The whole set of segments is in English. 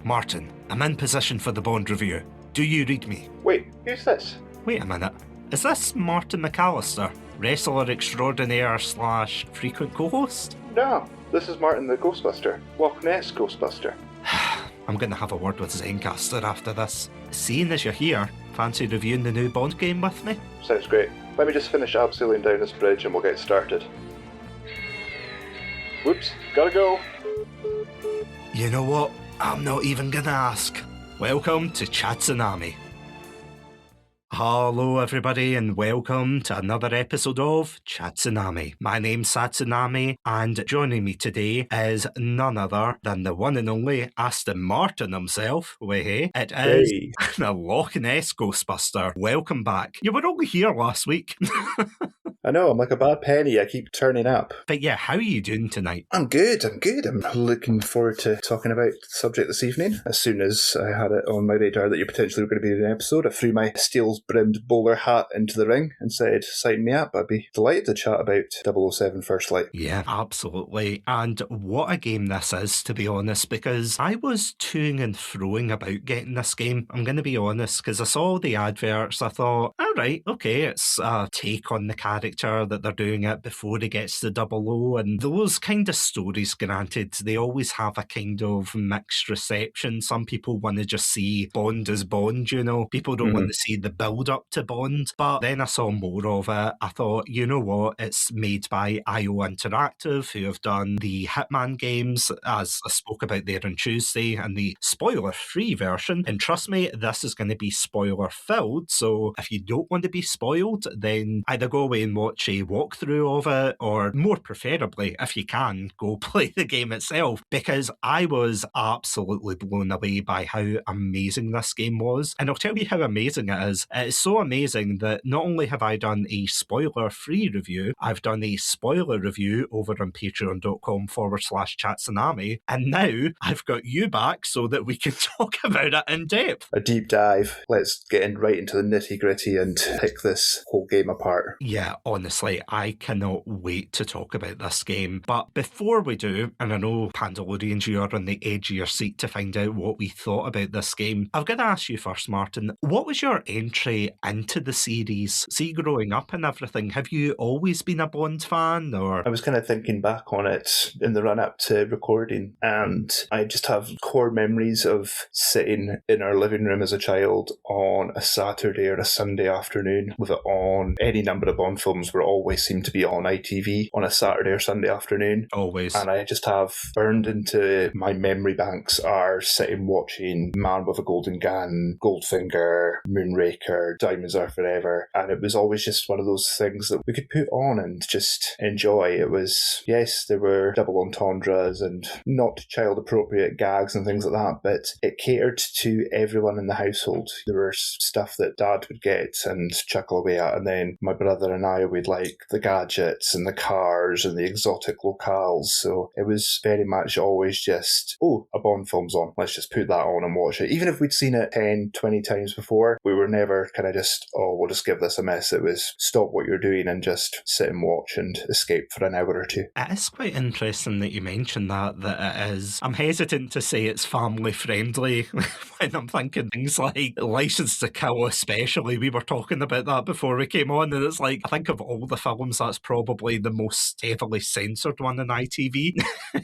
Martin, I'm in position for the Bond review. Do you read me? Wait, who's this? Wait a minute. Is this Martin McAllister, wrestler extraordinaire / frequent co-host? No, this is Martin the Ghostbuster. Loch Ness Ghostbuster. I'm going to have a word with Zencaster after this. Seeing as you're here, fancy reviewing the new Bond game with me? Sounds great. Let me just finish abseiling down this bridge and we'll get started. Whoops, gotta go. You know what? I'm not even going to ask. Welcome to Chatsunami. Hello everybody and welcome to another episode of Chatsunami. My name's Chatsunami and joining me today is none other than the one and only Aston Martin himself. It is the Loch Ness Ghostbuster. Welcome back. You were only here last week. I know, I'm like a bad penny, I keep turning up. But yeah, how are you doing tonight? I'm good. I'm looking forward to talking about the subject this evening. As soon as I had it on my radar that you potentially were going to be in an episode, I threw my steel-brimmed bowler hat into the ring and said, sign me up. I'd be delighted to chat about 007 First Light. Yeah, absolutely. And what a game this is, to be honest, because I was toing and froing about getting this game. I'm going to be honest, because I saw the adverts, I thought, all right, okay, it's a take on the character that they're doing it before he gets to 00, and those kind of stories, granted, they always have a kind of mixed reception. Some people want to just see Bond as Bond, you know, people don't want to see the build up to Bond, but then I saw more of it. I thought, you know what, it's made by IO Interactive, who have done the Hitman games, as I spoke about there on Tuesday, and the spoiler-free version, and trust me, this is going to be spoiler-filled, so if you don't want to be spoiled, then either go away and watch a walkthrough of it, or more preferably, if you can, go play the game itself, because I was absolutely blown away by how amazing this game was. And I'll tell you how amazing it is. It's so amazing that not only have I done a spoiler-free review, I've done a spoiler review over on patreon.com/Chatsunami, and now I've got you back so that we can talk about it in depth. A deep dive. Let's get right into the nitty-gritty and pick this whole game apart. Yeah, honestly, I cannot wait to talk about this game. But before we do, and I know Pandalorians, you are on the edge of your seat to find out what we thought about this game, I've got to ask you first, Martin, what was your entry into the series? See, growing up and everything, have you always been a Bond fan, or...? I was kind of thinking back on it in the run-up to recording, and I just have core memories of sitting in our living room as a child on a Saturday or a Sunday afternoon with it on. Any number of Bond films were always seemed to be on ITV on a Saturday or Sunday afternoon. Always. And I just have burned into my memory banks are sitting watching Man with a Golden Gun, Goldfinger, Moonraker, Diamonds Are Forever. And it was always just one of those things that we could put on and just enjoy. It was, yes, there were double entendres and not child appropriate gags and things like that, but it catered to everyone in the household. There was stuff that Dad would get and chuckle away at, and then my brother and I would like the gadgets and the cars and the exotic locales. So it was very much always just, oh, a Bond film's on, let's just put that on and watch it. Even if we'd seen it 10, 20 times before, we were never kind of just, oh, we'll just give this a miss. It was stop what you're doing and just sit and watch and escape for an hour or two. It is quite interesting that you mentioned that it is. I'm hesitant to say it's family friendly when I'm thinking things like License to Kill especially. We were talking about that before we came on, and it's like, I think of all the films, that's probably the most heavily censored one on ITV.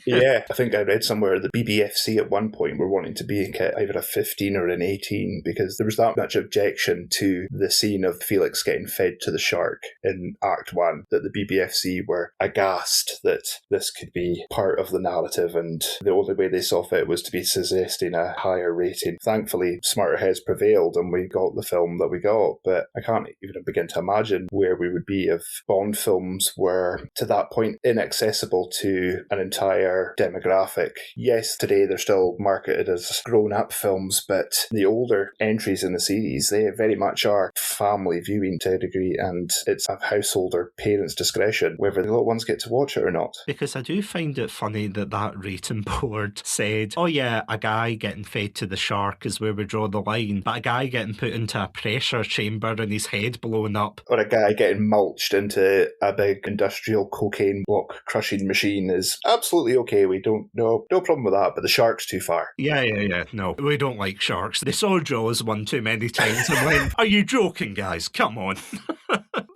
Yeah, I think I read somewhere the BBFC at one point were wanting to make it either a 15 or an 18 because there was that much objection to the scene of Felix getting fed to the shark in Act 1 that the BBFC were aghast that this could be part of the narrative, and the only way they saw fit was to be suggesting a higher rating. Thankfully, smarter heads prevailed and we got the film that we got, but I can't even begin to imagine where we would be if Bond films were to that point inaccessible to an entire demographic. Yes, today they're still marketed as grown-up films, but the older entries in the series, they very much are family viewing to a degree, and it's a household or parents' discretion whether the little ones get to watch it or not. Because I do find it funny that rating board said, oh yeah, a guy getting fed to the shark is where we draw the line, but a guy getting put into a pressure chamber and his head blown up. Or a guy getting mulched into a big industrial cocaine block crushing machine is absolutely absolutely okay. We don't, no problem with that, but the shark's too far. Yeah. No, we don't like sharks. They saw Jaws one too many times and went, are you joking, guys? Come on.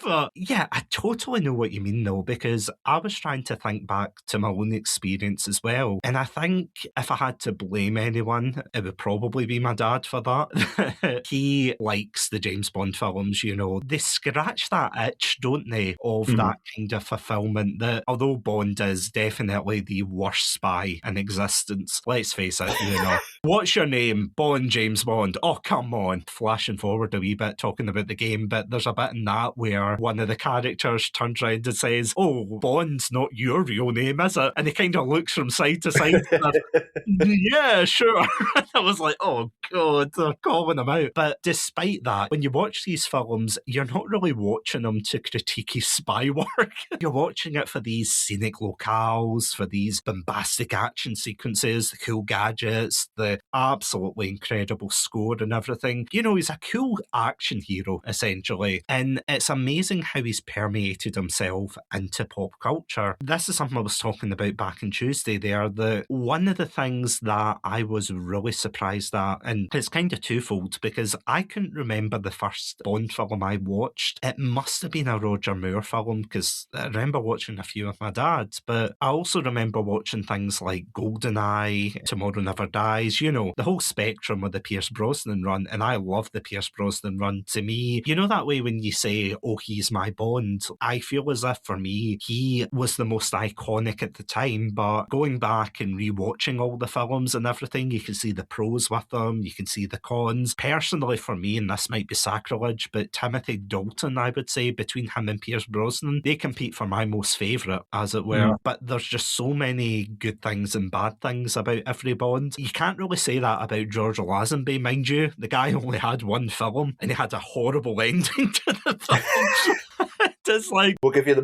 But yeah, I totally know what you mean though, because I was trying to think back to my own experience as well. And I think if I had to blame anyone, it would probably be my dad for that. He likes the James Bond films, you know. They scratch that itch, don't they, of that kind of fulfillment that although Bond is definitely the worst spy in existence, let's face it, you know. What's your name? Bond, James Bond. Oh, come on. Flashing forward a wee bit, talking about the game, but there's a bit in that where one of the characters turns around and says, oh, Bond's not your real name, is it? And he kind of looks from side to side. Yeah, sure. I was like, oh, God, they're calling him out. But despite that, when you watch these films, you're not really watching them to critique his spy work. You're watching it for these scenic locales, for these bombastic action sequences, the cool gadgets, the absolutely incredible score and everything. You know, he's a cool action hero, essentially. And it's amazing how he's permeated himself into pop culture. This is something I was talking about back on Tuesday there, that one of the things that I was really surprised at, and it's kind of twofold, because I couldn't remember the first Bond film I watched. It must have been a Roger Moore film, because I remember watching a few with my dad, but I also remember watching things like GoldenEye, Tomorrow Never Dies, you know, the whole spectrum of the Pierce Brosnan run, and I love the Pierce Brosnan run. To me, you know that way when you say, oh, he's my Bond, I feel as if for me, he was the most iconic at the time, but going back and rewatching all the films and everything, you can see the pros with them, you can see the cons. Personally for me, and this might be sacrilege, but Timothy Dalton, I would say, between him and Pierce Brosnan, they compete for my most favourite, as it were. But there's just so many good things and bad things about every Bond. You can't really say that about George Lazenby, mind you. The guy only had one film, and he had a horrible ending to the film. Just like, we'll give you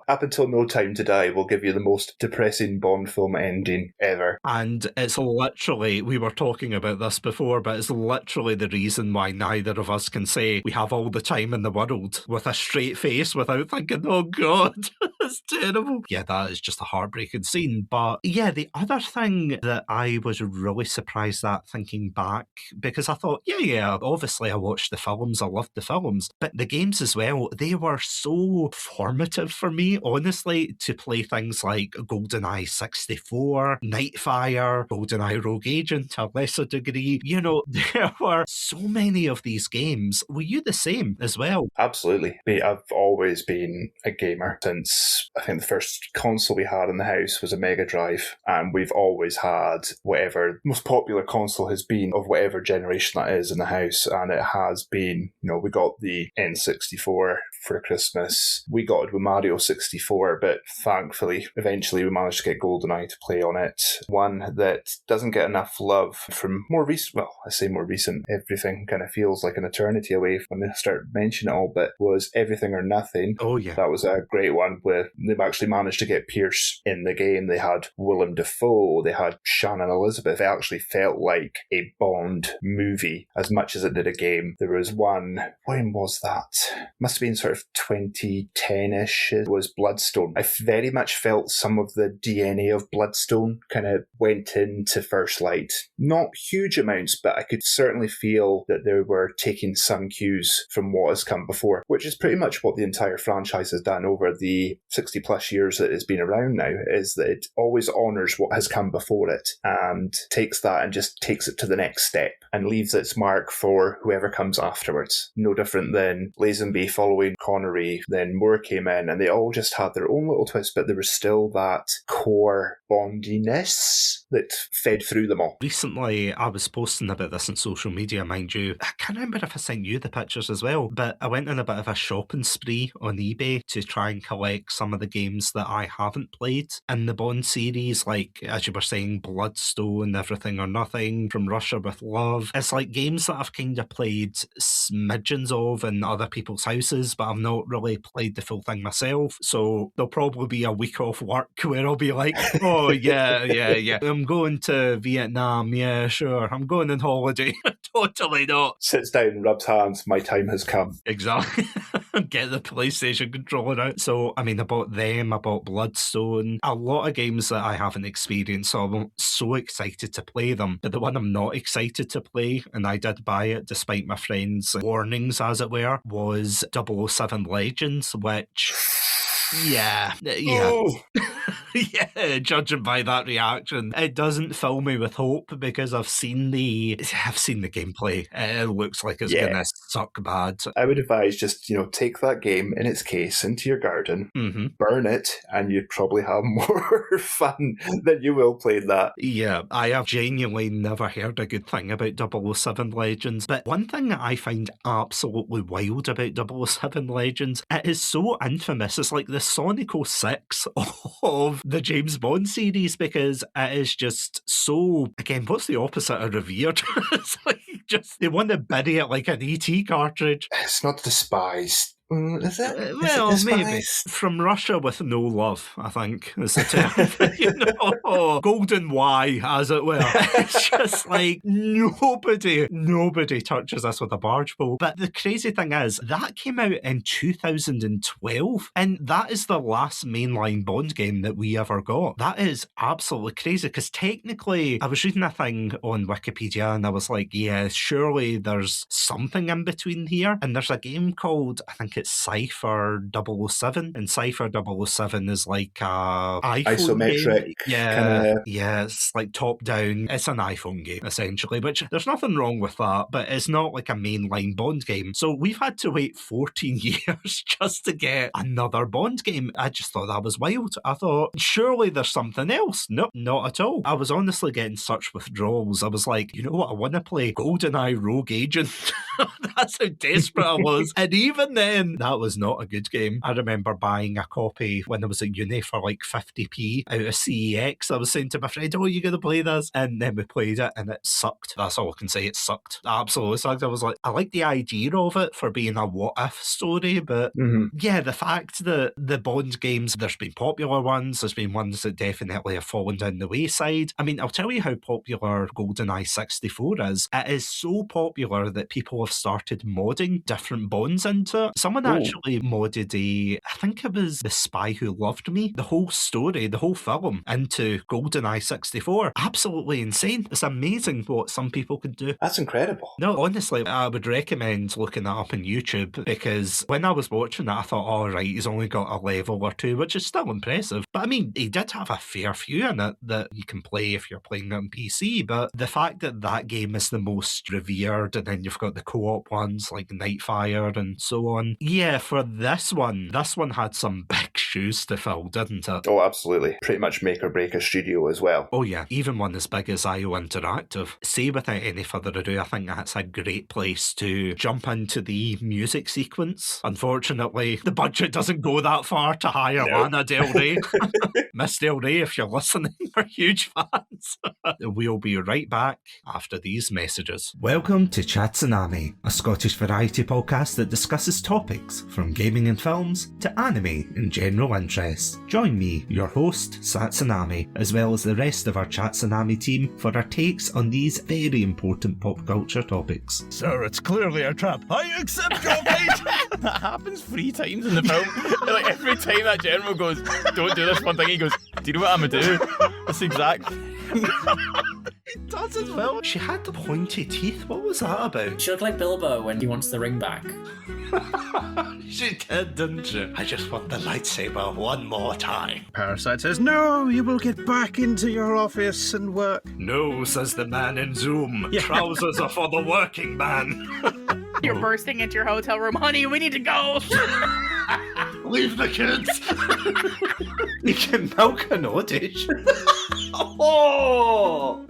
up until No Time to Die, we'll give you the most depressing Bond film ending ever. And it's literally, we were talking about this before, but it's literally the reason why neither of us can say we have all the time in the world with a straight face without thinking, oh God, it's terrible. Yeah, that is just a heartbreaking scene. But yeah, the other thing that I was really surprised at thinking back, because I thought, yeah, obviously I watched the films, I loved the films, but the games as well, they were so formative for me, honestly, to play things like GoldenEye 64, Nightfire, GoldenEye Rogue Agent to a lesser degree. You know, there were so many of these games. Were you the same as well? Absolutely. I've always been a gamer since, I think the first console we had in the house was a Mega Drive, and we've always had whatever most popular console has been of whatever generation that is in the house, and it has been, you know, we got the N64 for Christmas. We got it with Mario 64, but thankfully, eventually we managed to get GoldenEye to play on it. One that doesn't get enough love from more recent, well, I say more recent, everything kind of feels like an eternity away when I start mentioning it all, but was Everything or Nothing. Oh yeah. That was a great one where they've actually managed to get Pierce in the game. They had Willem Dafoe, they had Shannon Elizabeth. It actually felt like a Bond movie as much as it did a game. There was one, when was that? Must have been sort of 2010-ish. It was Bloodstone. I very much felt some of the DNA of Bloodstone kind of went into First Light. Not huge amounts, but I could certainly feel that they were taking some cues from what has come before, which is pretty much what the entire franchise has done over the 60 plus years that it's been around now, is that it always honours what has come before it and takes that and just takes it to the next step and leaves its mark for whoever comes afterwards. No different than Lazenby following Connery, then Moore came in, and they all just had their own little twist, but there was still that core Bondiness that fed through them all. Recently, I was posting about this on social media, mind you. I can't remember if I sent you the pictures as well, but I went on a bit of a shopping spree on eBay to try and collect some of the games that I haven't played in the Bond series, like, as you were saying, Bloodstone, Everything or Nothing, From Russia with Love. It's like games that I've kind of played smidgens of in other people's houses, but I've not really played the full thing myself. So there'll probably be a week off work where I'll be like, oh, yeah. I'm going to Vietnam. Yeah, sure. I'm going on holiday. Totally not. Sits down, rubs hands. My time has come. Exactly. get the PlayStation controller out. So, I mean, I bought them, I bought Bloodstone, a lot of games that I haven't experienced, so I'm so excited to play them. But the one I'm not excited to play, and I did buy it despite my friends' warnings, as it were, was 007 Legends, which... Yeah. Oh. Yeah, judging by that reaction, it doesn't fill me with hope because I've seen the gameplay. It looks like it's gonna suck bad. I would advise just, take that game in its case into your garden, burn it, and you'd probably have more fun than you will playing that. Yeah, I have genuinely never heard a good thing about 007 Legends, but one thing that I find absolutely wild about 007 Legends, it is so infamous. It's like the Sonic 06 of the James Bond series, because it is just so, again, what's the opposite of revered? It's like they want to bury it like an ET cartridge. It's not despised. Is it? Well, is it maybe. From Russia with no love, I think, is the term. Golden Y, as it were. It's just like nobody touches us with a barge pole. But the crazy thing is, that came out in 2012, and that is the last mainline Bond game that we ever got. That is absolutely crazy, because technically, I was reading a thing on Wikipedia, and I was like, yeah, surely there's something in between here. And there's a game called, I think it's Cypher 007, and Cypher 007 is like a iPhone isometric game. Yeah, it's like top down. It's an iPhone game essentially, which there's nothing wrong with that, but it's not like a mainline Bond game. So we've had to wait 14 years just to get another Bond game. I just thought that was wild. I thought surely there's something else. Nope, not at all. I was honestly getting such withdrawals. I was like, you know what, I want to play GoldenEye Rogue Agent. That's how desperate I was. And even then, that was not a good game. I remember buying a copy when I was at uni for like 50p out of CEX. I was saying to my friend, oh, you going to play this? And then we played it and it sucked. That's all I can say. It sucked. Absolutely sucked. I was like, I like the idea of it for being a what-if story, but yeah, the fact that the Bond games, there's been popular ones, there's been ones that definitely have fallen down the wayside. I mean, I'll tell you how popular GoldenEye 64 is. It is so popular that people have started modding different Bonds into it. Someone actually modded I think it was The Spy Who Loved Me, the whole story, the whole film, into GoldenEye 64. Absolutely insane. It's amazing what some people can do. That's incredible. No, honestly, I would recommend looking that up on YouTube, because when I was watching that, I thought, all right, he's only got a level or two, which is still impressive. But I mean, he did have a fair few in it that you can play if you're playing it on PC, but the fact that that game is the most revered, and then you've got the co-op ones like Nightfire and so on. Yeah, for this one had some big shoes to fill, didn't it? Oh, absolutely. Pretty much make or break a studio as well. Oh yeah, even one as big as IO Interactive. Say, without any further ado, I think that's a great place to jump into the music sequence. Unfortunately, the budget doesn't go that far to hire Lana Del Rey. Miss Del Rey, if you're listening, we're huge fans. We'll be right back after these messages. Welcome to Chatsunami, a Scottish variety podcast that discusses topics from gaming and films to anime and general interests. Join me, your host, Chatsunami, as well as the rest of our Chatsunami team for our takes on these very important pop culture topics. Sir, it's clearly a trap. I accept your bait! That happens 3 times in the film. Like, every time that general goes, don't do this one thing, he goes, do you know what I'm gonna do? That's the exact It does as well. She had the pointy teeth. What was that about? She looked like Bilbo when he wants the ring back. She did, didn't she? I just want the lightsaber one more time. Parasite says, no, you will get back into your office and work. No, says the man in Zoom. Yeah. Trousers are for the working man. You're bursting into your hotel room. Honey, we need to go. Leave the kids. You can milk an audition. Oh!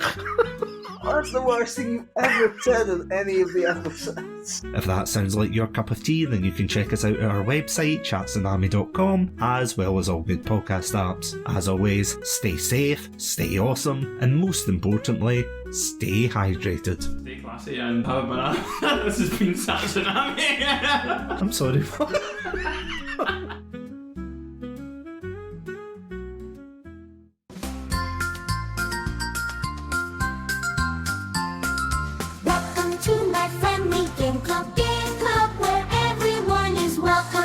That's the worst thing you've ever said in any of the episodes. If that sounds like your cup of tea, then you can check us out at our website, chatsunami.com, as well as all good podcast apps. As always, stay safe, stay awesome, and most importantly, stay hydrated. Stay classy and have a banana. This has been Chatsunami. I'm sorry. Welcome to my friendly game club, where everyone is welcome.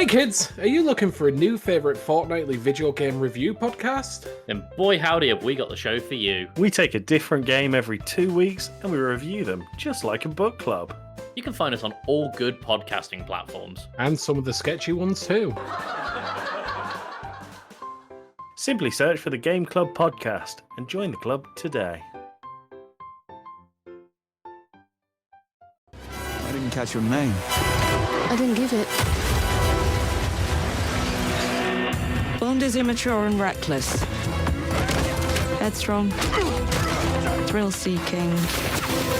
Hey kids, are you looking for a new favourite fortnightly video game review podcast? Then boy howdy have we got the show for you. We take a different game every 2 weeks and we review them just like a book club. You can find us on all good podcasting platforms. And some of the sketchy ones too. Simply search for the Game Club podcast and join the club today. I didn't catch your name. I didn't give it. Bond is immature and reckless. Headstrong. Thrill-seeking.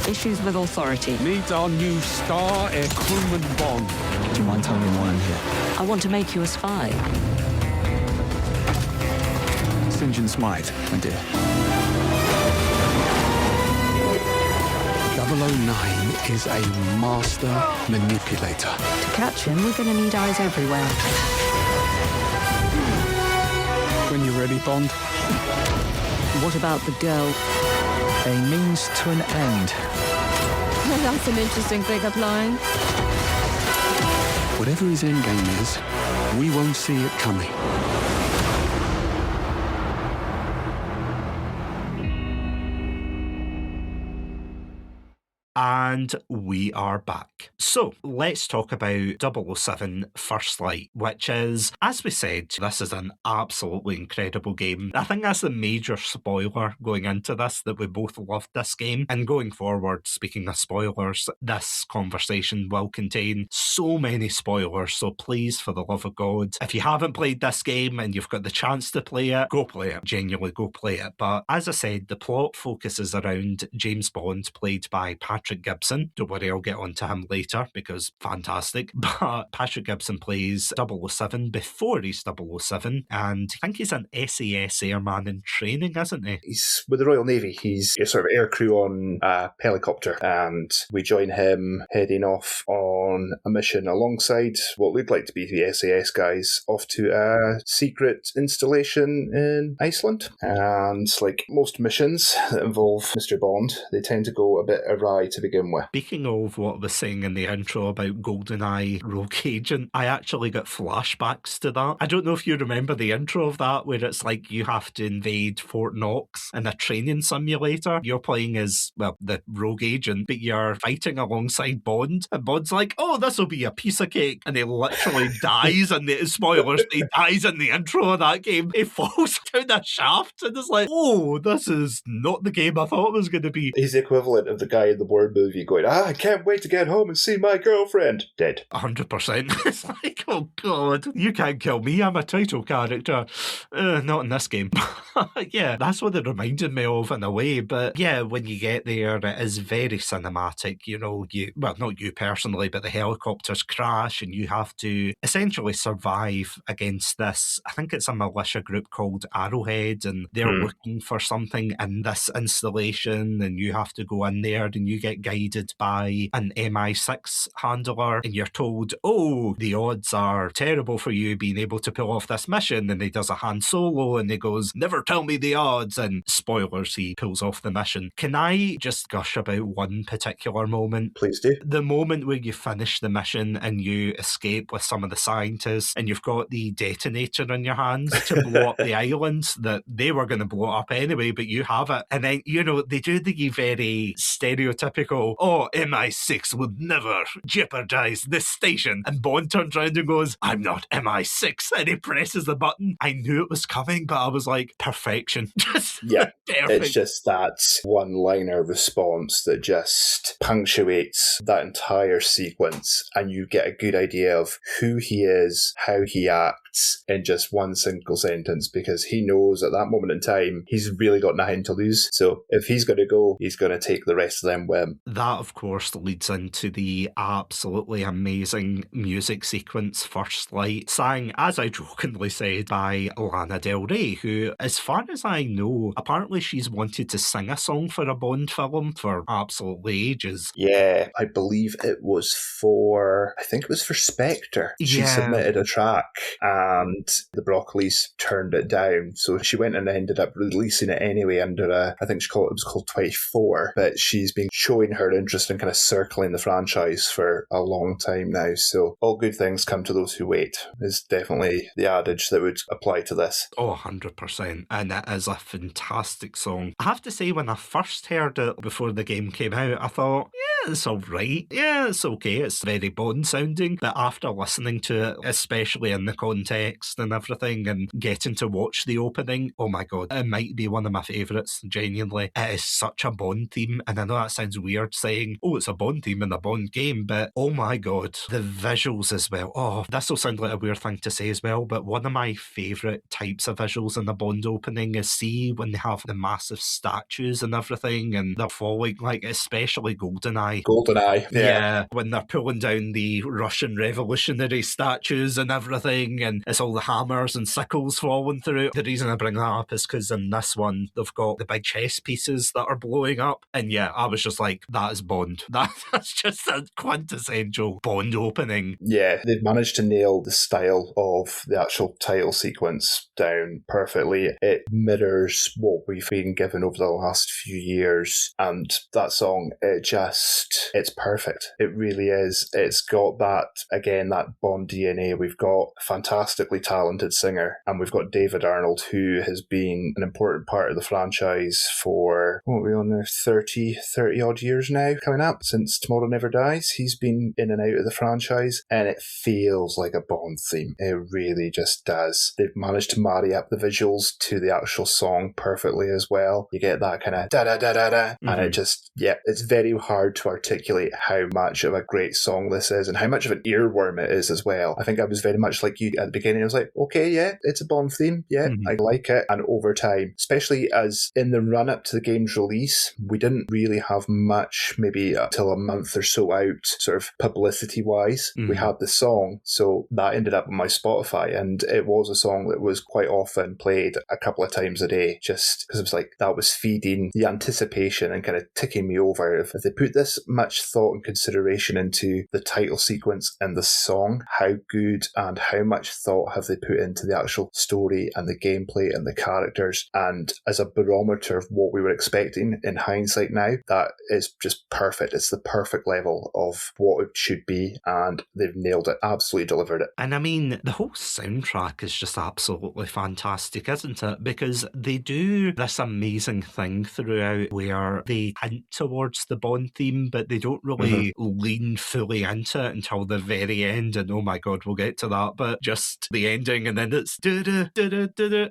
Issues with authority. Meet our new star, Air Crewman Bond. Do you mind telling me why I'm here? I want to make you a spy. Singe and Smite, my dear. 009 is a master manipulator. To catch him, we're going to need eyes everywhere. When you're ready, Bond. What about the girl? A means to an end. That's an interesting pickup line. Whatever his endgame is, we won't see it coming. And we are back. So, let's talk about 007 First Light, which is, as we said, this is an absolutely incredible game. I think that's the major spoiler going into this, that we both loved this game. And going forward, speaking of spoilers, this conversation will contain so many spoilers, so please, for the love of God, if you haven't played this game and you've got the chance to play it, go play it. Genuinely go play it. But as I said, the plot focuses around James Bond, played by Patrick Gibson. Don't worry, I'll get onto him later because fantastic. But Patrick Gibson plays 007 before he's 007, and I think he's an SAS airman in training, isn't he? He's with the Royal Navy. He's a sort of air crew on a helicopter, and we join him heading off on a mission alongside what looked like to be the SAS guys off to a secret installation in Iceland. And like most missions that involve Mr. Bond, they tend to go a bit awry to begin with. Speaking of what I was saying in the intro about GoldenEye Rogue Agent, I actually got flashbacks to that. I don't know if you remember the intro of that, where it's like you have to invade Fort Knox in a training simulator. You're playing as, well, the Rogue Agent, but you're fighting alongside Bond, and Bond's like, oh, this will be a piece of cake, and he literally dies in the, spoilers, he dies in the intro of that game. He falls down a shaft, and it's like, oh, this is not the game I thought it was going to be. He's the equivalent of the guy in the Bourne movie going, I can't wait to get home and see my girlfriend. Dead. 100%. It's like, oh God, you can't kill me, I'm a title character. Not in this game. Yeah, that's what it reminded me of in a way. But yeah, when you get there, it is very cinematic. You know, well, not you personally, but the helicopters crash and you have to essentially survive against this, I think it's a militia group called Arrowhead, and they're looking for something in this installation, and you have to go in there and you get guided by an MI6 handler, and you're told, oh, the odds are terrible for you being able to pull off this mission. And he does a Han Solo and he goes, never tell me the odds, and spoilers, he pulls off the mission. Can I just gush about one particular moment? Please do. The moment where you finish the mission and you escape with some of the scientists, and you've got the detonator in your hands to blow up the island that they were going to blow up anyway, but you have it. And then, you know, they do the very stereotypical, oh, MI6 would never jeopardize this station. And Bond turns around and goes, I'm not MI6. And he presses the button. I knew it was coming, but I was like, perfection. Just yeah, perfect. It's just that one-liner response that just punctuates that entire sequence, and you get a good idea of who he is, how he acts in just one single sentence, because he knows at that moment in time he's really got nothing to lose. So if he's going to go, he's going to take the rest of them with him. That, of course, leads into the absolutely amazing music sequence, First Light, sang, as I jokingly said, by Lana Del Rey, who, as far as I know, apparently she's wanted to sing a song for a Bond film for absolutely ages. Yeah, I believe it was for, I think it was for Spectre. She submitted a track, and the Broccolis turned it down. So she went and ended up releasing it anyway under I think it was called 24, but she's been showing her interest in kind of circling the franchise for a long time now. So all good things come to those who wait is definitely the adage that would apply to this. Oh, 100%. And it is a fantastic song. I have to say, when I first heard it before the game came out, I thought, yeah, it's all right. Yeah, it's okay. It's very Bond sounding. But after listening to it, especially in the context and everything, and getting to watch the opening, oh my God, it might be one of my favourites, genuinely. It is such a Bond theme. And I know that sounds weird saying, oh, it's a Bond theme in a Bond game, but oh my God, the visuals as well. Oh, this will sound like a weird thing to say as well, but one of my favourite types of visuals in the Bond opening is, see, when they have the massive statues and everything and they're falling, like especially GoldenEye. GoldenEye, yeah. When they're pulling down the Russian revolutionary statues and everything, and it's all the hammers and sickles falling through. The reason I bring that up is because in this one, they've got the big chess pieces that are blowing up. And yeah, I was just like, that is Bond. That's just a quintessential Bond opening. Yeah, they've managed to nail the style of the actual title sequence down perfectly. It mirrors what we've been given over the last few years, and that song, it's perfect. It really is. It's got that, again, that Bond DNA. We've got a fantastically talented singer, and we've got David Arnold, who has been an important part of the franchise for, what are we on there, 30 odd years now coming up, since Tomorrow Never Dies. He's been in and out of the franchise, and it feels like a Bond theme. It really just does. They've managed to marry up the visuals to the actual song perfectly as well. You get that kind of da-da-da-da-da, and it just, yeah, it's very hard to articulate how much of a great song this is and how much of an earworm it is as well. I think I was very much like you at the beginning. I was like, okay, yeah, it's a Bond theme. Yeah, I like it. And over time, especially as in the run-up to the game's release, we didn't really have much, maybe till a month or so out, sort of publicity-wise. We had the song, so that ended up on my Spotify, and it was a song that was quite often played a couple of times a day, just because it was like, that was feeding the anticipation and kind of ticking me over. If they put this much thought and consideration into the title sequence and the song, how good and how much thought have they put into the actual story and the gameplay and the characters? And as a barometer of what we were expecting in hindsight now, that is just perfect. It's the perfect level of what it should be, and they've nailed it, absolutely delivered it. And I mean, the whole soundtrack is just absolutely fantastic, isn't it? Because they do this amazing thing throughout where they hint towards the Bond theme, but they don't really lean fully into it until the very end. And oh my God, we'll get to that, but just the ending, and then it's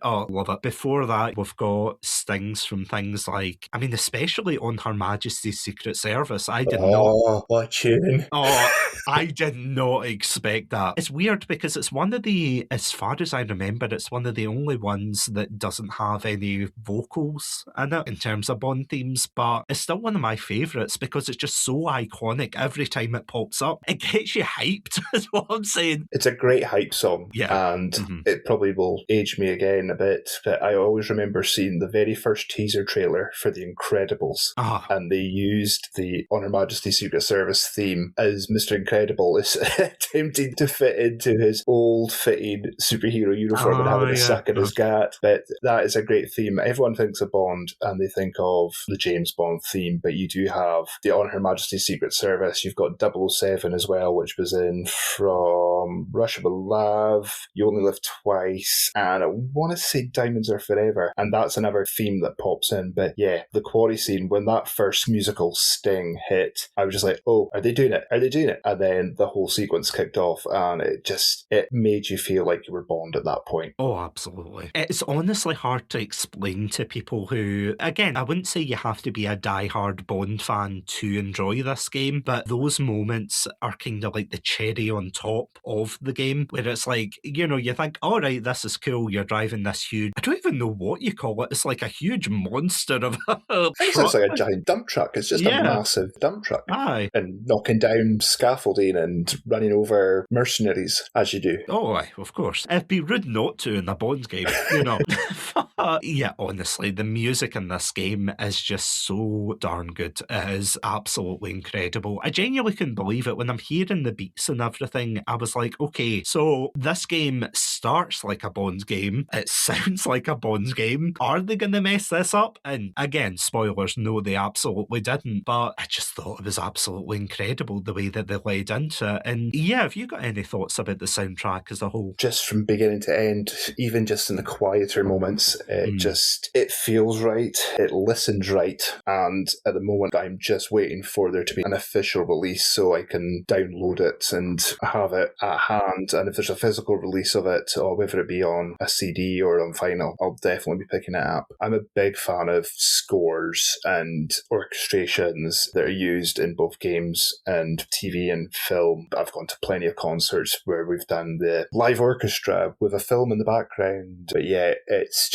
oh, love it. Before that, we've got stings from things like, I mean, especially on Her Majesty's Secret Service. I did not. What tune? Oh, I did not expect that. It's weird because it's one of the, as far as I remember, it's one of the only ones that doesn't have any vocals in it in terms of Bond themes, but it's still one of my favourites because it's just so iconic. Every time it pops up, it gets you hyped, is what I'm saying. It's a great hype song, and it probably will age me again a bit, but I always remember seeing the very first teaser trailer for The Incredibles, and they used the On Her Majesty's Secret Service theme as Mr. Incredible is attempting to fit into his old fitting superhero uniform and having a suck in his gut. But that is a great theme. Everyone thinks of Bond and they think of the James Bond theme, but you do have the On Her Majesty's Secret Service. You've got 007 as well, which was in from Russia with Love, You Only Live Twice, and I want to say Diamonds Are Forever, and that's another theme that pops in. But yeah, the quarry scene, when that first musical sting hit, I was just like, oh, are they doing it? Are they doing it? And then the whole sequence kicked off, and it made you feel like you were Bond at that point. Oh, absolutely. It's honestly hard to explain to people who, again, I wouldn't say you have to be a diehard Bond fan to enjoy this game, but those moments are kind of like the cherry on top of the game, where it's like, you know, you think, all right, this is cool, you're driving this huge, I don't even know what you call it, it's like a huge monster of a It's like a giant dump truck. It's just a massive dump truck. Aye. And knocking down scaffolding and running over mercenaries, as you do. Oh, aye, of course. It'd be rude not to in a Bond game, you know. Yeah, honestly, the music in this game is just so darn good. It is absolutely incredible. I genuinely couldn't believe it when I'm hearing the beats and everything. I was like, okay, so this game starts like a Bond game. It sounds like a Bond game. Are they going to mess this up? And again, spoilers, no, they absolutely didn't. But I just thought it was absolutely incredible the way that they laid into it. And yeah, have you got any thoughts about the soundtrack as a whole? Just from beginning to end, even just in the quieter moments, it feels right, it listens right, and at the moment I'm just waiting for there to be an official release so I can download it and have it at hand, and if there's a physical release of it, or whether it be on a CD or on vinyl, I'll definitely be picking it up. I'm a big fan of scores and orchestrations that are used in both games and TV and film. I've gone to plenty of concerts where we've done the live orchestra with a film in the background, but yeah, it's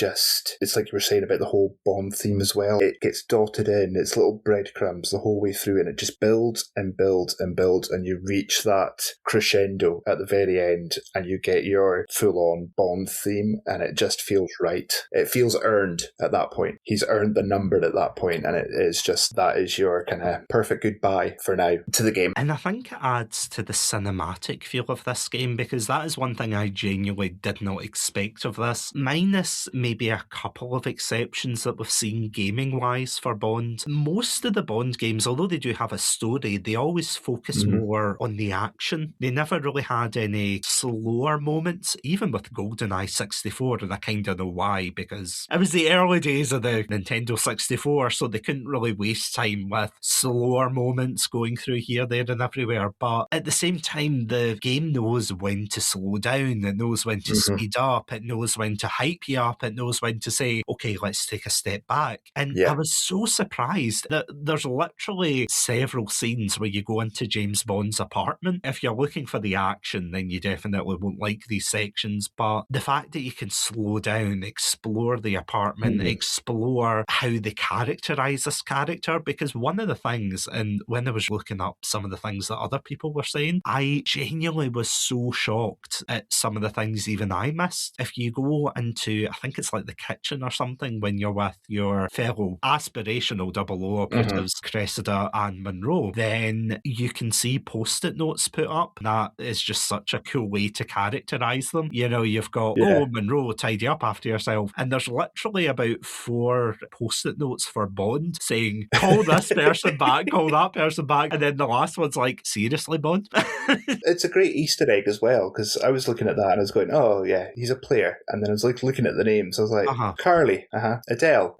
like you were saying about the whole Bond theme as well. It gets dotted in, it's little breadcrumbs the whole way through, and it just builds and builds and builds, and you reach that crescendo at the very end, and you get your full-on Bond theme, and it just feels right. It feels earned at that point. He's earned the number at that point, and it is just, that is your kind of perfect goodbye for now to the game. And I think it adds to the cinematic feel of this game, because that is one thing I genuinely did not expect of this, minus maybe a couple of exceptions that we've seen gaming-wise for Bond. Most of the Bond games, although they do have a story, they always focus more on the action. They never really had any slower moments, even with GoldenEye 64, and I kind of know why, because it was the early days of the Nintendo 64, so they couldn't really waste time with slower moments going through here, there, and everywhere. But at the same time, the game knows when to slow down, it knows when to speed up, it knows when to hype you up, it knows when to say, okay, let's take a step back. And I was so surprised that there's literally several scenes where you go into James Bond's apartment. If you're looking for the action, then you definitely won't like these sections, but the fact that you can slow down, explore the apartment, explore how they characterize this character, because one of the things, and when I was looking up some of the things that other people were saying, I genuinely was so shocked at some of the things even I missed. If you go into, I think it's like the kitchen or something, when you're with your fellow aspirational 00 operatives, Cressida and Monroe, then you can see post-it notes put up. That is just such a cool way to characterize them. You know, you've got, oh, Monroe, tidy up after yourself. And there's literally about 4 post-it notes for Bond saying, call this person back, call that person back. And then the last one's like, seriously, Bond? It's a great Easter egg as well, because I was looking at that and I was going, oh yeah, he's a player. And then I was like looking at the names. I was like, Carly, Adele,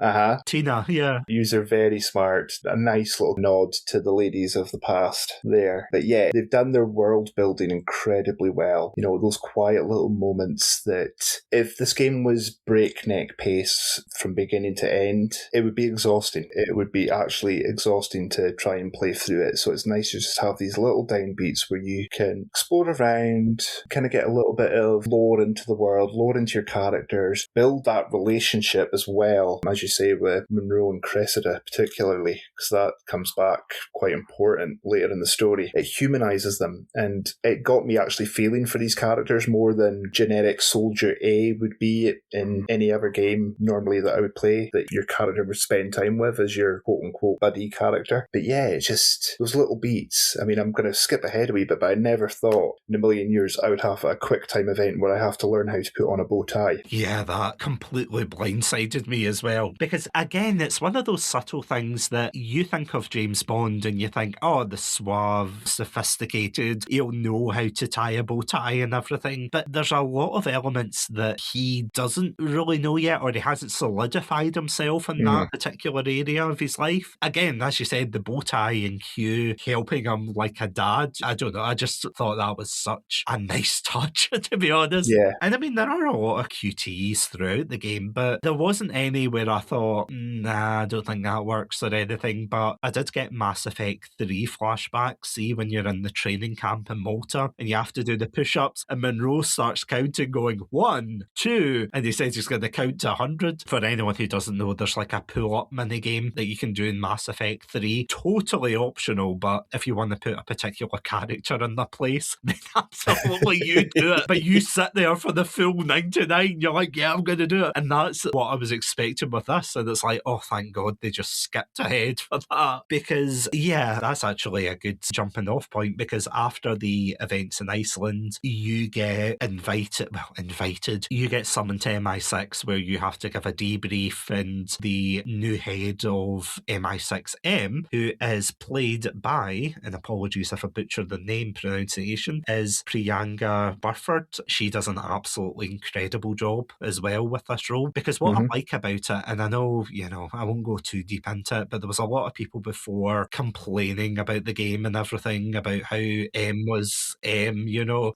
Tina, yeah. User very smart. A nice little nod to the ladies of the past there. But yeah, they've done their world building incredibly well. You know, those quiet little moments that if this game was breakneck pace from beginning to end, it would be exhausting. It would be actually exhausting to try and play through it. So it's nice to just have these little downbeats where you can explore around, kind of get a little bit of lore into the world, lore into your characters, build that relationship as well, as you say, with Monroe and Cressida particularly, because that comes back quite important later in the story. It humanises them, and it got me actually feeling for these characters more than generic Soldier A would be in any other game normally that I would play, that your character would spend time with as your quote-unquote buddy character. But yeah, it's just those little beats. I mean, I'm going to skip ahead a wee bit, but I never thought in a million years I would have a quick time event where I have to learn how to put on a bow tie. Yeah, that completely blindsided me as well. Because again, it's one of those subtle things that you think of James Bond and you think, oh, the suave, sophisticated, he'll know how to tie a bow tie and everything. But there's a lot of elements that he doesn't really know yet, or he hasn't solidified himself in that particular area of his life. Again, as you said, the bow tie and Hugh helping him like a dad. I don't know, I just thought that was such a nice touch, to be honest. Yeah. And I mean, there are a lot of QTEs throughout the game, but there wasn't any where I thought, nah, I don't think that works or anything. But I did get Mass Effect 3 flashbacks. See, when you're in the training camp in Malta and you have to do the push-ups, and Monroe starts counting, going 1, 2, and he says he's going to count to 100. For anyone who doesn't know, there's like a pull-up minigame that you can do in Mass Effect 3. Totally optional, but if you want to put a particular character in their place, then absolutely you do it. But you sit there for the full 99, you're like, yeah, I'm going to do it. And that's what I was expecting with this. And it's like, oh, thank God they just skipped ahead for that. Because, yeah, that's actually a good jumping off point, because after the events in Iceland, you get invited, you get summoned to MI6 where you have to give a debrief, and the new head of MI6M, who is played by, and apologies if I butchered the name pronunciation, is Priyanka Burford. She does an absolutely incredible job as well with this role, because what I like about it, and I know, I won't go too deep into it, but there was a lot of people before complaining about the game and everything, about how M was M,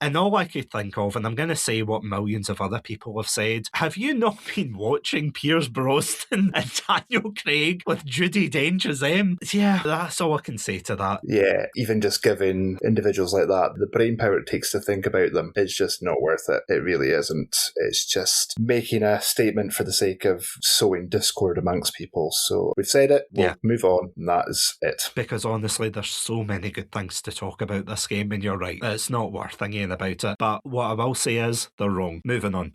and all I could think of, and I'm going to say what millions of other people have said, have you not been watching Pierce Brosnan and Daniel Craig with Judi Dench as M? Yeah, that's all I can say to that. Yeah, even just giving individuals like that the brain power it takes to think about them is just not worth it. It really isn't. It's just making a statement for the sake of sowing discord amongst people. So we've said it, we'll move on, and that is it. Because honestly, there's so many good things to talk about this game, and you're right, it's not worth thinking about it. But what I will say is, they're wrong. Moving on.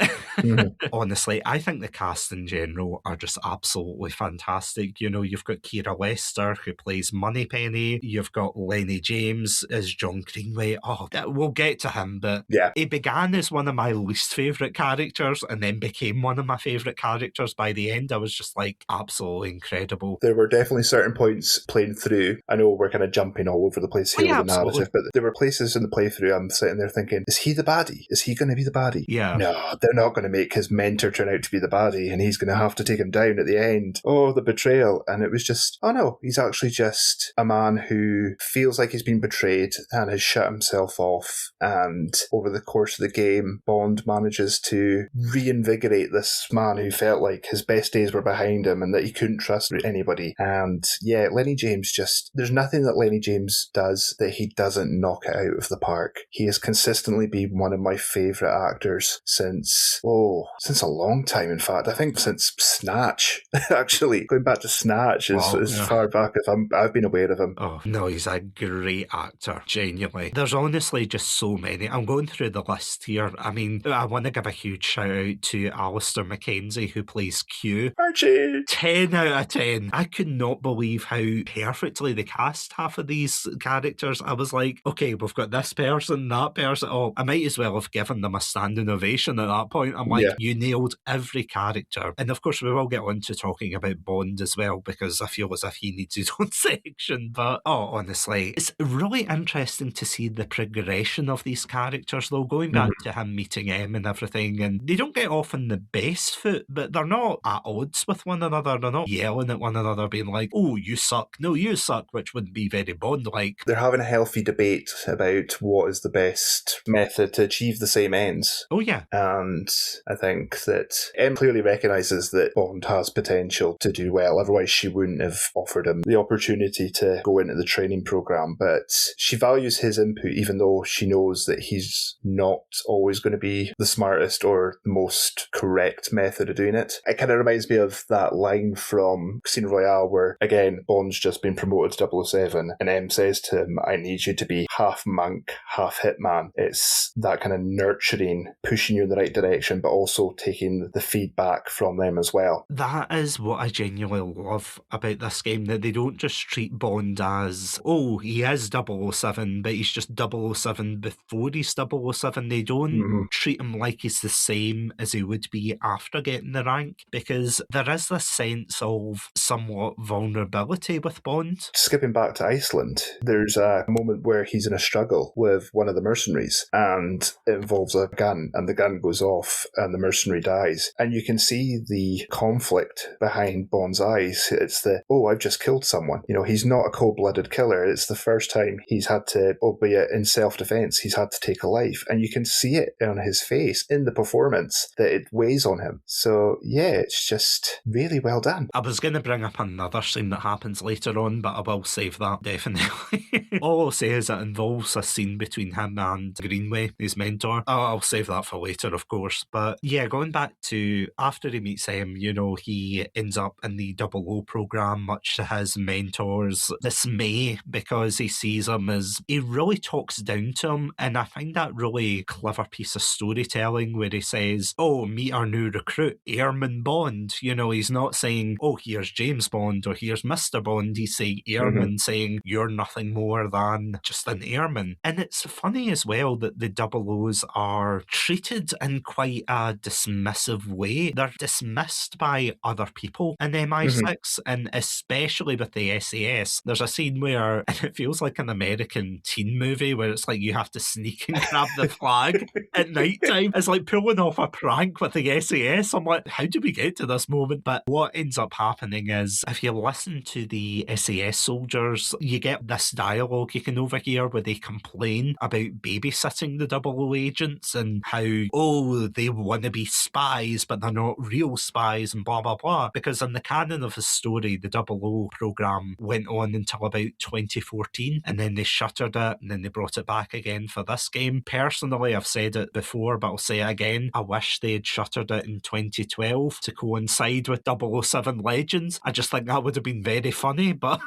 Honestly, I think the cast in general are just absolutely fantastic. You've got Keira Lester, who plays Moneypenny. You've got Lenny James as John Greenway. Oh, we'll get to him, but he began as one of my least favourite characters and then became one of my favourite characters by the end. I was just like, absolutely incredible. There were definitely certain points playing through. I know we're kind of jumping all over the place here with the narrative, but there were places in the playthrough I'm sitting there thinking, is he the baddie? Is he going to be the baddie? Yeah. No, they're not going to make his mentor turn out to be the baddie, and he's going to have to take him down at the end. Oh, the betrayal. And it was just, oh no, he's actually just a man who feels like he's been betrayed and has shut himself off. And over the course of the game, Bond manages to reinvigorate this man who felt like his best days were behind him and that he couldn't trust anybody. And yeah, Lenny James just, there's nothing that Lenny James does that he doesn't knock it out of the park. He has consistently been one of my favourite actors since a long time, in fact. I think since Snatch. Actually, going back to Snatch as far back as I've been aware of him. Oh, no, he's a great actor, genuinely. There's honestly just so many. I'm going through the list here. I mean, I want to give a huge shout out to Alistair Mackenzie, who plays Q. Archie! 10 out of 10. I could not believe how perfectly they cast half of these characters. I was like, okay, we've got this person, that person. Oh, I might as well have given them a standing ovation at that point. I'm like, you nailed every character. And of course, we will get on to talking about Bond as well, because I feel as if he needs his own section. But, honestly, it's really interesting to see the progression of these characters, though, going back to him meeting M and everything. And they don't get off on the best foot, but they're not at odds with one another. They're not yelling at one another, being like, oh, you suck. No, you suck, which would be very Bond-like. They're having a healthy debate about what is the best method to achieve the same ends. Oh, yeah. And I think that M clearly recognises that Bond has potential to do well, otherwise she wouldn't have offered him the opportunity to go into the training programme. But she values his input, even though she knows that he's not always going to be the smartest or the most correct method of doing it. It kind of reminds me of that line from Casino Royale where, again, Bond's just been promoted to 007 and M says to him, I need you to be half monk, half hitman. It's that kind of nurturing, pushing you in the right direction, but also taking the feedback from them as well. That is what I genuinely love about this game, that they don't just treat Bond as, oh, he is 007, but he's just 007 before he's 007. They don't treat him like he's the same as he would be after getting the rank, because there is this sense of somewhat vulnerability with Bond. Skipping back to Iceland, there's a moment where he's in a struggle with one of the mercenaries, and it involves a gun, and the gun goes off and the mercenary dies. And you can see the conflict behind Bond's eyes. It's the, oh, I've just killed someone. He's not a cold-blooded killer. It's the first time he's had to, albeit in self-defense, he's had to take a life. And you can see it on his face in the performance that it weighs on him. So, yeah, it's just really well done. I was going to bring up another scene that happens later on, but I will save that, definitely. All I'll say is it involves a scene between him and Greenway, his mentor. I'll save that for later, of course. But yeah, going back to after he meets him, he ends up in the 00 program, much to his mentor's dismay, because he sees him as he really talks down to him. And I find that really clever piece of storytelling where he says, oh, meet our new recruit, Airman Bond. He's not saying, oh, here's James Bond or here's Mr. Bond. He's saying Airman, saying you're nothing more than just an airman. And it's funny as well that the 00s are treated in quite a dismissive way. They're dismissed by other people in MI6, and especially with the SAS. There's a scene where, and it feels like an American teen movie, where it's like you have to sneak and grab the flag at night time. It's like pulling off a prank with the SAS. I'm like, how do we get to this moment? But what ends up happening is, if you listen to the SAS soldiers, you get this dialogue you can overhear where they complain about babysitting the 00 agents and how, oh, they want to be spies, but they're not real spies and blah, blah, blah. Because in the canon of the story, the 00 program went on until about 2014, and then they shuttered it, and then they brought it back again for this game. Personally, I've said it before, but I'll say it again. I wish they had shuttered it in 2012 to coincide with 007 Legends. I just think that would have been very funny, but...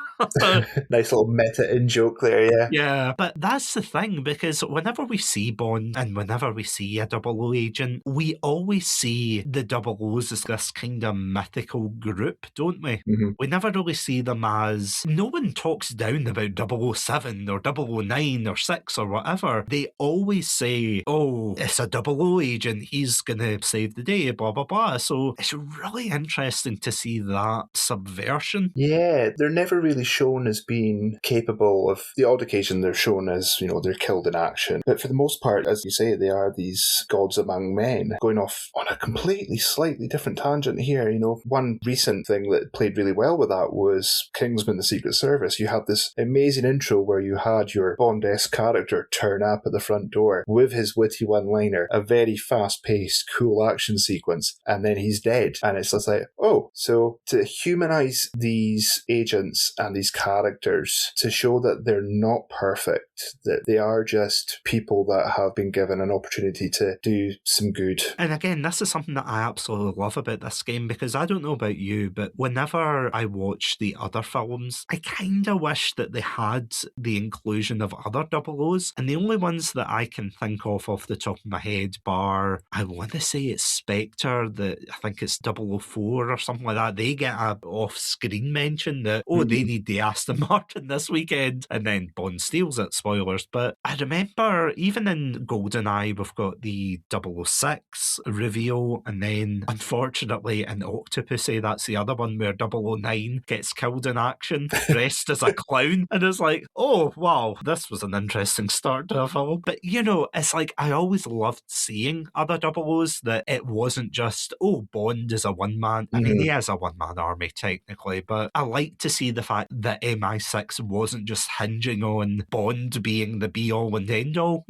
Nice little meta in-joke there, yeah. Yeah, but that's the thing, because whenever we see Bond and whenever we see a 00 agent, we always see the 00s as this kind of mythical group, don't we? We never really see them as... No one talks down about 007 or 009 or 6 or whatever. They always say, oh, it's a 00 agent, he's going to save the day, blah, blah, blah. So it's really interesting to see that subversion. Yeah, they're never really shown as being capable of... The odd occasion they're shown as, they're killed in action. But for the most part, as you say, they are these gods among men. Going off on a completely, slightly different tangent here, one recent thing that played really well with that was Kingsman: The Secret Service. You had this amazing intro where you had your Bond-esque character turn up at the front door with his witty one-liner, a very fast-paced, cool action sequence, and then he's dead. And it's just like, oh, so to humanize these agents and these characters, to show that they're not perfect, that they are just people that have been given an opportunity to do some good. And again, this is something that I absolutely love about this game, because I don't know about you, but whenever I watch the other films, I kind of wish that they had the inclusion of other 00s, and the only ones that I can think of off the top of my head bar, I want to say it's Spectre, I think it's 004 or something like that. They get a off-screen mention that, oh, they need the Aston Martin this weekend, and then Bond steals it, spoilers. But I remember even in GoldenEye, we've got the 006 reveal, and then unfortunately in Octopussy, that's the other one where 009 gets killed in action dressed as a clown, and it's like, oh wow, this was an interesting start to a film. But it's like I always loved seeing other 00s, that it wasn't just, oh, Bond is a one-man. I mean, he is a one-man army technically, but I like to see the fact that MI6 wasn't just hinging on Bond being the be-all and end-all,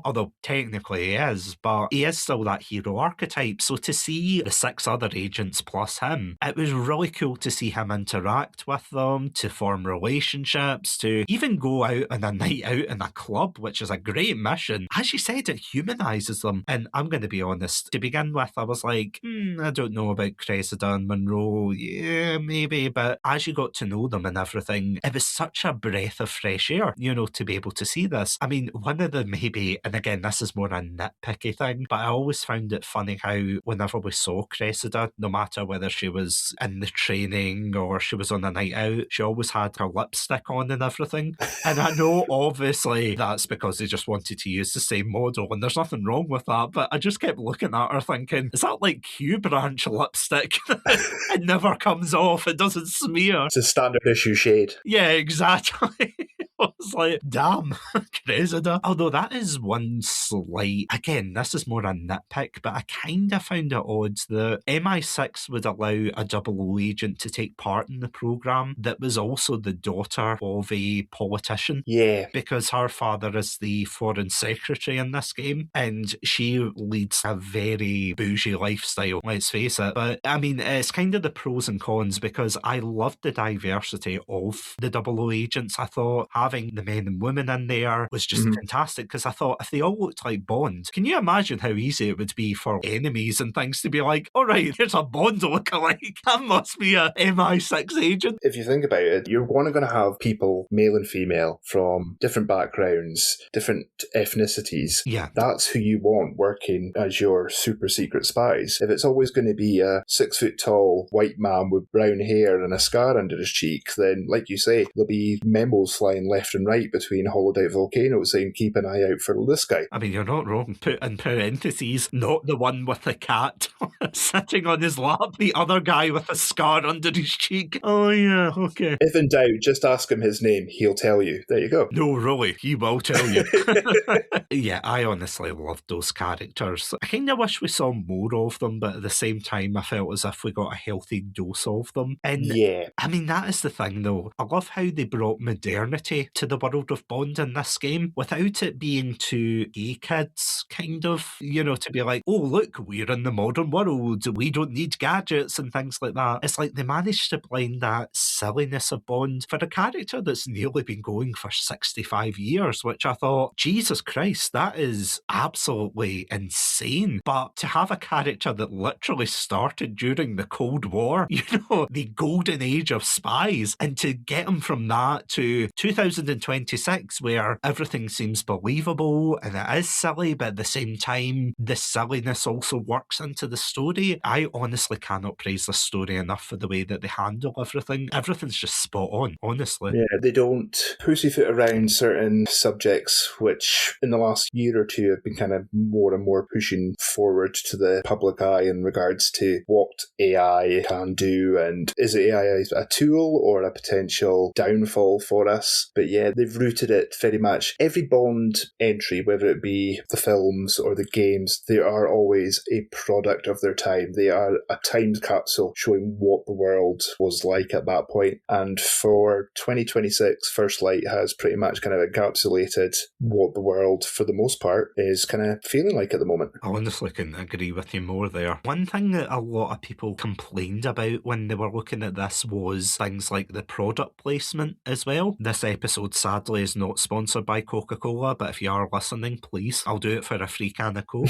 although technically he is, but he is still that hero archetype. So to see the 6 other agents plus him, it was really cool to see him interact with them, to form relationships, to even go out on a night out in a club, which is a great mission. As you said, it humanises them. And I'm going to be honest, to begin with, I was like, I don't know about Cressida and Monroe, yeah, maybe, but as you got to know them and everything, it was such a breath of fresh air, to be able to see this. I mean, one of the maybe, and again, this is more a nitpicky thing, but I always found it funny how whenever we saw Cressida, no matter whether she was in the training or she was on a night out, she always had her lipstick on and everything. And I know obviously that's because they just wanted to use the same model, and there's nothing wrong with that, but I just kept looking at her thinking, is that like Q branch lipstick? It never comes off, it doesn't smear. It's a standard issue shade. Yeah, exactly. I was like, damn, Cressida. Although that is one slight, again, this is more a nitpick, but I kind of found it odd that MI6 would allow a 00 agent to take part in the programme that was also the daughter of a politician. Yeah. Because her father is the foreign secretary in this game, and she leads a very bougie lifestyle, let's face it. But I mean, it's kind of the pros and cons, because I loved the diversity of the 00 agents. I thought having the men and women in there was just fantastic, because I thought if they all looked like Bond, can you imagine how easy it would be for enemies and things to be like, all right, here's a Bond lookalike. That must be a MI6 agent. If you think about it, you're going to have people, male and female, from different backgrounds, different ethnicities. Yeah. That's who you want working as your super secret spies. If it's always going to be a 6 foot tall white man with brown hair and a scar under his cheek, then, like you say, there'll be memos flying left and right between hollowed out volcanoes saying, keep an eye out for this guy. I mean, you're not wrong. Put in parentheses, not the one with the cat sitting on his lap, the other guy with a scar under his cheek. Oh, yeah, okay. If in doubt, just ask him his name. He'll tell you. There you go. No, really, he will tell you. Yeah, I honestly loved those characters. I kind of wish we saw more of them, but at the same time, I felt as if we got a healthy dose of them. And yeah, I mean, that is the thing, though. I love how they brought modernity to the world of Bond in this game without it being too gay kids, kind of, you know, to be like, oh, look, we're in the modern world, we don't need gadgets and things like that. It's like they managed to blend that silliness of Bond for a character that's nearly been going for 65 years, which I thought, Jesus Christ, that is absolutely insane. But to have a character that literally started during the Cold War, you know, the golden age of spies, and to get him from that to 2026, where everything seems believable and it is silly, but at the same time, the silliness also works into the story. I honestly cannot praise the story enough for the way that they handle everything. Everything's just spot on, honestly. Yeah, they don't pussyfoot around certain subjects, which in the last year or two have been kind of more and more pushing forward to the public eye in regards to what AI can do, and is AI a tool or a potential downfall for us? But yeah, they've rooted it very much. Every Bond entry, whether it be the films or the games, they are always a product of their time. They are a time capsule showing what the world was like at that point. And for 2026, First Light has pretty much kind of encapsulated what the world, for the most part, is kind of feeling like at the moment. I honestly couldn't agree with you more there. One thing that a lot of people complained about when they were looking at this was things like the product placement as well. This episode, sadly, is not sponsored by Coca-Cola, but if you are listening, please, I'll do it for a free can of Coke.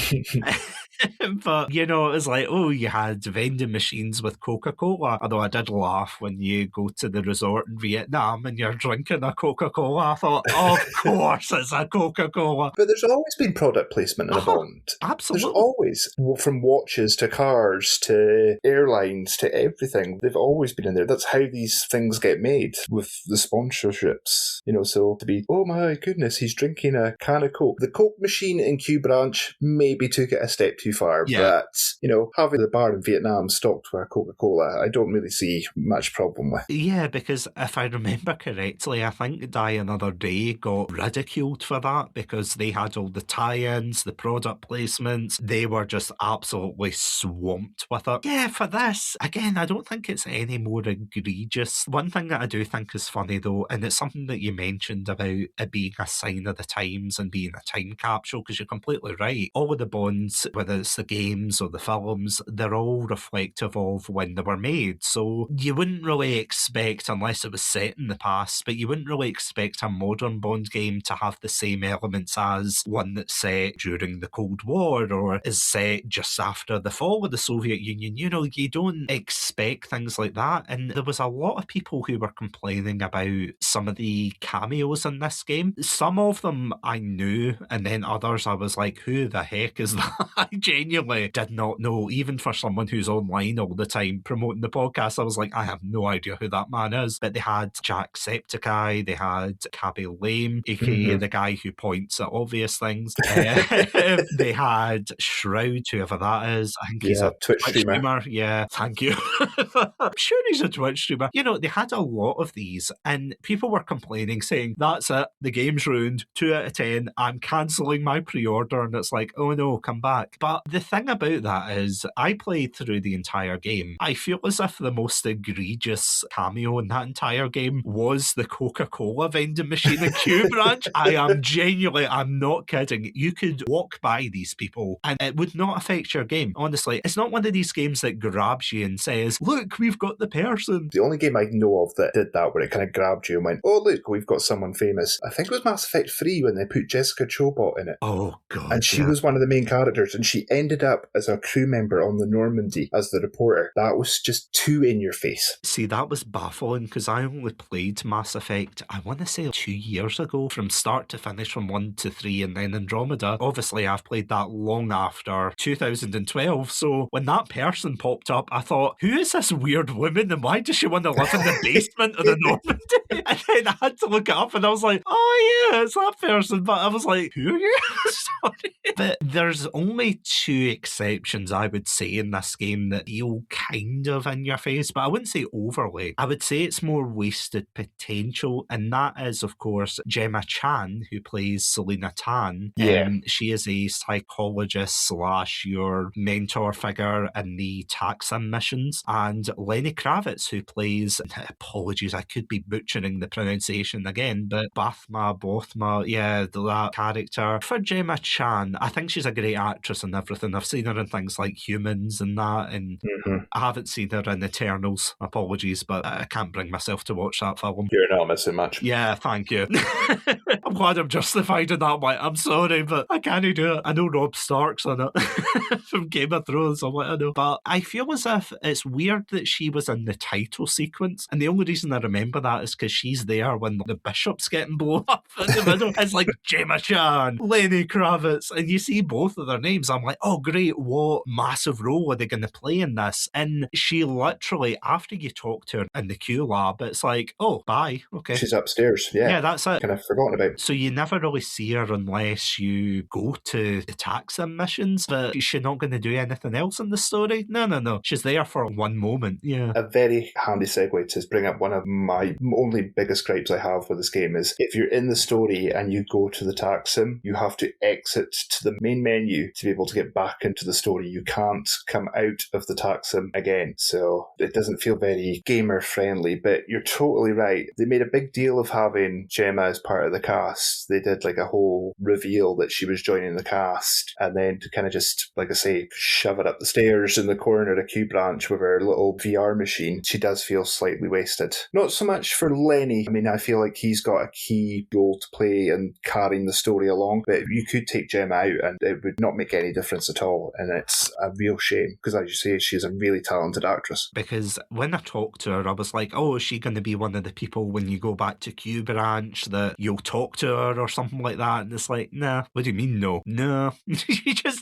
But, you know, it was like, oh, you had vending machines with Coca-Cola. Although I did laugh when you go to the resort in Vietnam and you're drinking a Coca-Cola. I thought, of course it's a Coca-Cola. But there's always been product placement in a Bond. Absolutely. There's always, from watches to cars to airlines to everything. They've always been in there. That's how these things get made with the sponsorships. You know, so to be, oh my goodness, he's drinking a can of Coke. The Coke machine in Q Branch maybe took it a step too far, but, you know, having the bar in Vietnam stocked with Coca-Cola, I don't really see much problem with. Yeah, because if I remember correctly, I think Die Another Day got ridiculed for that because they had all the tie-ins, the product placements. They were just absolutely swamped with it. Yeah, for this, again, I don't think it's any more egregious. One thing that I do think is funny, though, and it's something that you mentioned about it being a sign of the times and being a time capsule, because you're completely right. All of the Bonds, whether it's the games or the films, they're all reflective of when they were made. So you wouldn't really expect, unless it was set in the past, but you wouldn't really expect a modern Bond game to have the same elements as one that's set during the Cold War or is set just after the fall of the Soviet Union. You know, you don't expect things like that. And there was a lot of people who were complaining about some of the cameos in this game. Some of them I knew, and then others I was like, who the heck is that? I genuinely did not know. Even for someone who's online all the time promoting the podcast, I was like, I have no idea who that man is. But they had Jacksepticeye, they had Cabby Lame, aka the guy who points at obvious things. They had Shroud, whoever that is. I think he's a Twitch streamer. Yeah, thank you. I'm sure he's a Twitch streamer. You know, they had a lot of these, and people were complaining, saying, that's it, the game's ruined, 2 out of 10, I'm cancelling my pre-order. And it's like, oh no, come back. But But the thing about that is, I played through the entire game. I feel as if the most egregious cameo in that entire game was the Coca-Cola vending machine in Q Branch. I'm not kidding. You could walk by these people and it would not affect your game. Honestly, it's not one of these games that grabs you and says, look, we've got the person. The only game I know of that did that, where it kind of grabbed you and went, oh, look, we've got someone famous. I think it was Mass Effect 3 when they put Jessica Chobot in it. Oh, God. And she was one of the main characters, and she ended up as a crew member on the Normandy as the reporter. That was just too in your face. See, that was baffling because I only played Mass Effect, I want to say 2 years ago, from start to finish, from 1 to 3, and then Andromeda. Obviously, I've played that long after 2012, so when that person popped up, I thought, who is this weird woman and why does she want to live in the basement of the Normandy? And then I had to look it up and I was like, oh yeah, it's that person. But I was like, who are you? Sorry. But there's only 2 exceptions, I would say, in this game that feel kind of in your face, but I wouldn't say overly. I would say it's more wasted potential, and that is, of course, Gemma Chan, who plays Selena Tan. Yeah. She is a psychologist / your mentor figure in the Taxim missions, and Lenny Kravitz, who plays, apologies, I could be butchering the pronunciation again, but Bothma, yeah, that character. For Gemma Chan, I think she's a great actress and everything. I've seen her in things like Humans and that, and I haven't seen her in Eternals, apologies, but I can't bring myself to watch that film. You're not missing much. Yeah, thank you. I'm glad I'm justified in that way. I'm sorry, but I can't do it. I know Rob Stark's in it from Game of Thrones, I'm like, I know. But I feel as if it's weird that she was in the title sequence, and the only reason I remember that is because she's there when the bishop's getting blown up in the middle. It's like Gemma Chan, Lenny Kravitz, and you see both of their names. I'm like, oh great, what massive role are they going to play in this? And she literally, after you talk to her in the Q lab, it's like, oh, bye, okay. She's upstairs, yeah. Yeah, that's it. Kind of forgotten about. So you never really see her unless you go to the Taxim missions, but is she not going to do anything else in the story? No. She's there for one moment, yeah. A very handy segue to bring up one of my only biggest gripes I have with this game is if you're in the story and you go to the Taxim, you have to exit to the main menu to be able to get back into the story. You can't come out of the Taxim again. So it doesn't feel very gamer friendly, but you're totally right. They made a big deal of having Gemma as part of the cast. They did like a whole reveal that she was joining the cast, and then to kind of just, like I say, shove it up the stairs in the corner of Q Branch with her little VR machine, she does feel slightly wasted. Not so much for Lenny. I mean, I feel like he's got a key role to play in carrying the story along, but you could take Gemma out and it would not make any difference at all, and it's a real shame because, as you say, she's a really talented actress. Because when I talked to her, I was like, oh, is she going to be one of the people when you go back to Q Branch that you'll talk to her or something like that? And it's like, nah. What do you mean, no? No.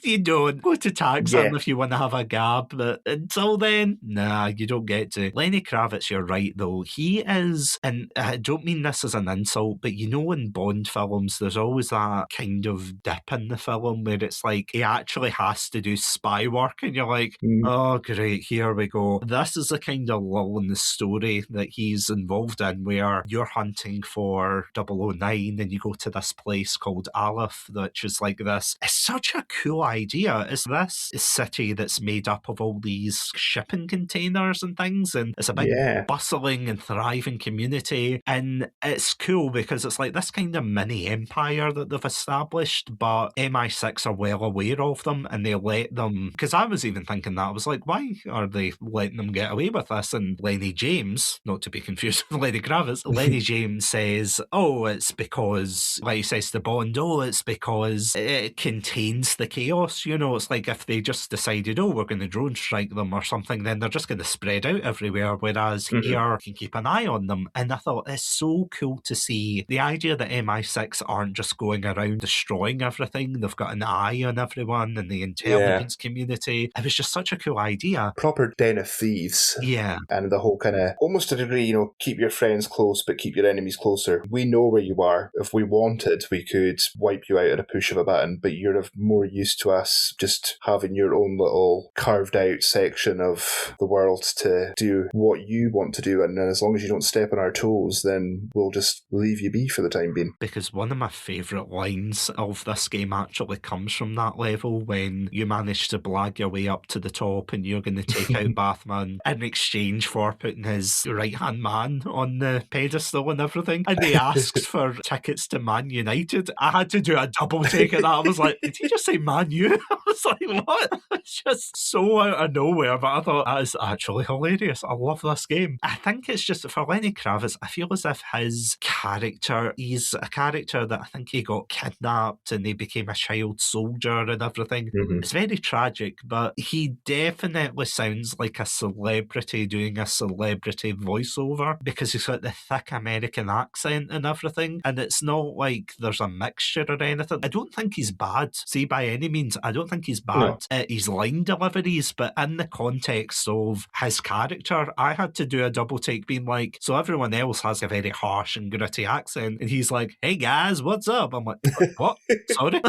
you don't. Go to Taxim if you want to have a gab, but until then, nah, you don't get to. Lenny Kravitz, you're right, though. He is, and I don't mean this as an insult, but you know in Bond films, there's always that kind of dip in the film where it's like he actually has to do spy work, and you're like, oh, great, here we go. This is the kind of lull in the story that he's involved in where you're hunting for 009 and you go to this place called Aleph, which is like this. It's such a cool idea. It's this city that's made up of all these shipping containers and things, and it's a big bustling and thriving community, and it's cool because it's like this kind of mini empire that they've established, but MI6 are well aware of them and they let them, because I was even thinking that, I was like, why are they letting them get away with this? And Lenny James, not to be confused with Lenny Kravitz, Lenny James says, oh, it's because, like he says to Bond, oh, it's because it contains the chaos, you know, it's like if they just decided, oh, we're going to drone strike them or something, then they're just going to spread out everywhere, whereas here you can keep an eye on them. And I thought it's so cool to see the idea that MI6 aren't just going around destroying everything, they've got an eye on everyone in the intelligence community. It was just such a cool idea. Proper den of thieves. Yeah. And the whole kind of, almost to a degree, you know, keep your friends close but keep your enemies closer. We know where you are. If we wanted, we could wipe you out at a push of a button, but you're more used to us just having your own little carved out section of the world to do what you want to do, and as long as you don't step on our toes, then we'll just leave you be for the time being. Because one of my favourite lines of this game actually comes from that level when you manage to blag your way up to the top and you're going to take out Bathman in exchange for putting his right-hand man on the pedestal and everything. And he asked for tickets to Man United. I had to do a double take of that. I was like, did he just say Man U? I was like, what? It's just so out of nowhere. But I thought, that is actually hilarious. I love this game. I think it's just, for Lenny Kravitz, I feel as if his character, he's a character that I think he got kidnapped and he became a child soldier and everything. It's very tragic, but he definitely sounds like a celebrity doing a celebrity voiceover because he's got the thick American accent and everything, and it's not like there's a mixture or anything. I don't think he's bad. See, by any means, I don't think he's bad at his line deliveries, but in the context of his character, I had to do a double take being like, so everyone else has a very harsh and gritty accent, and he's like, hey guys, what's up? I'm like, what? Sorry?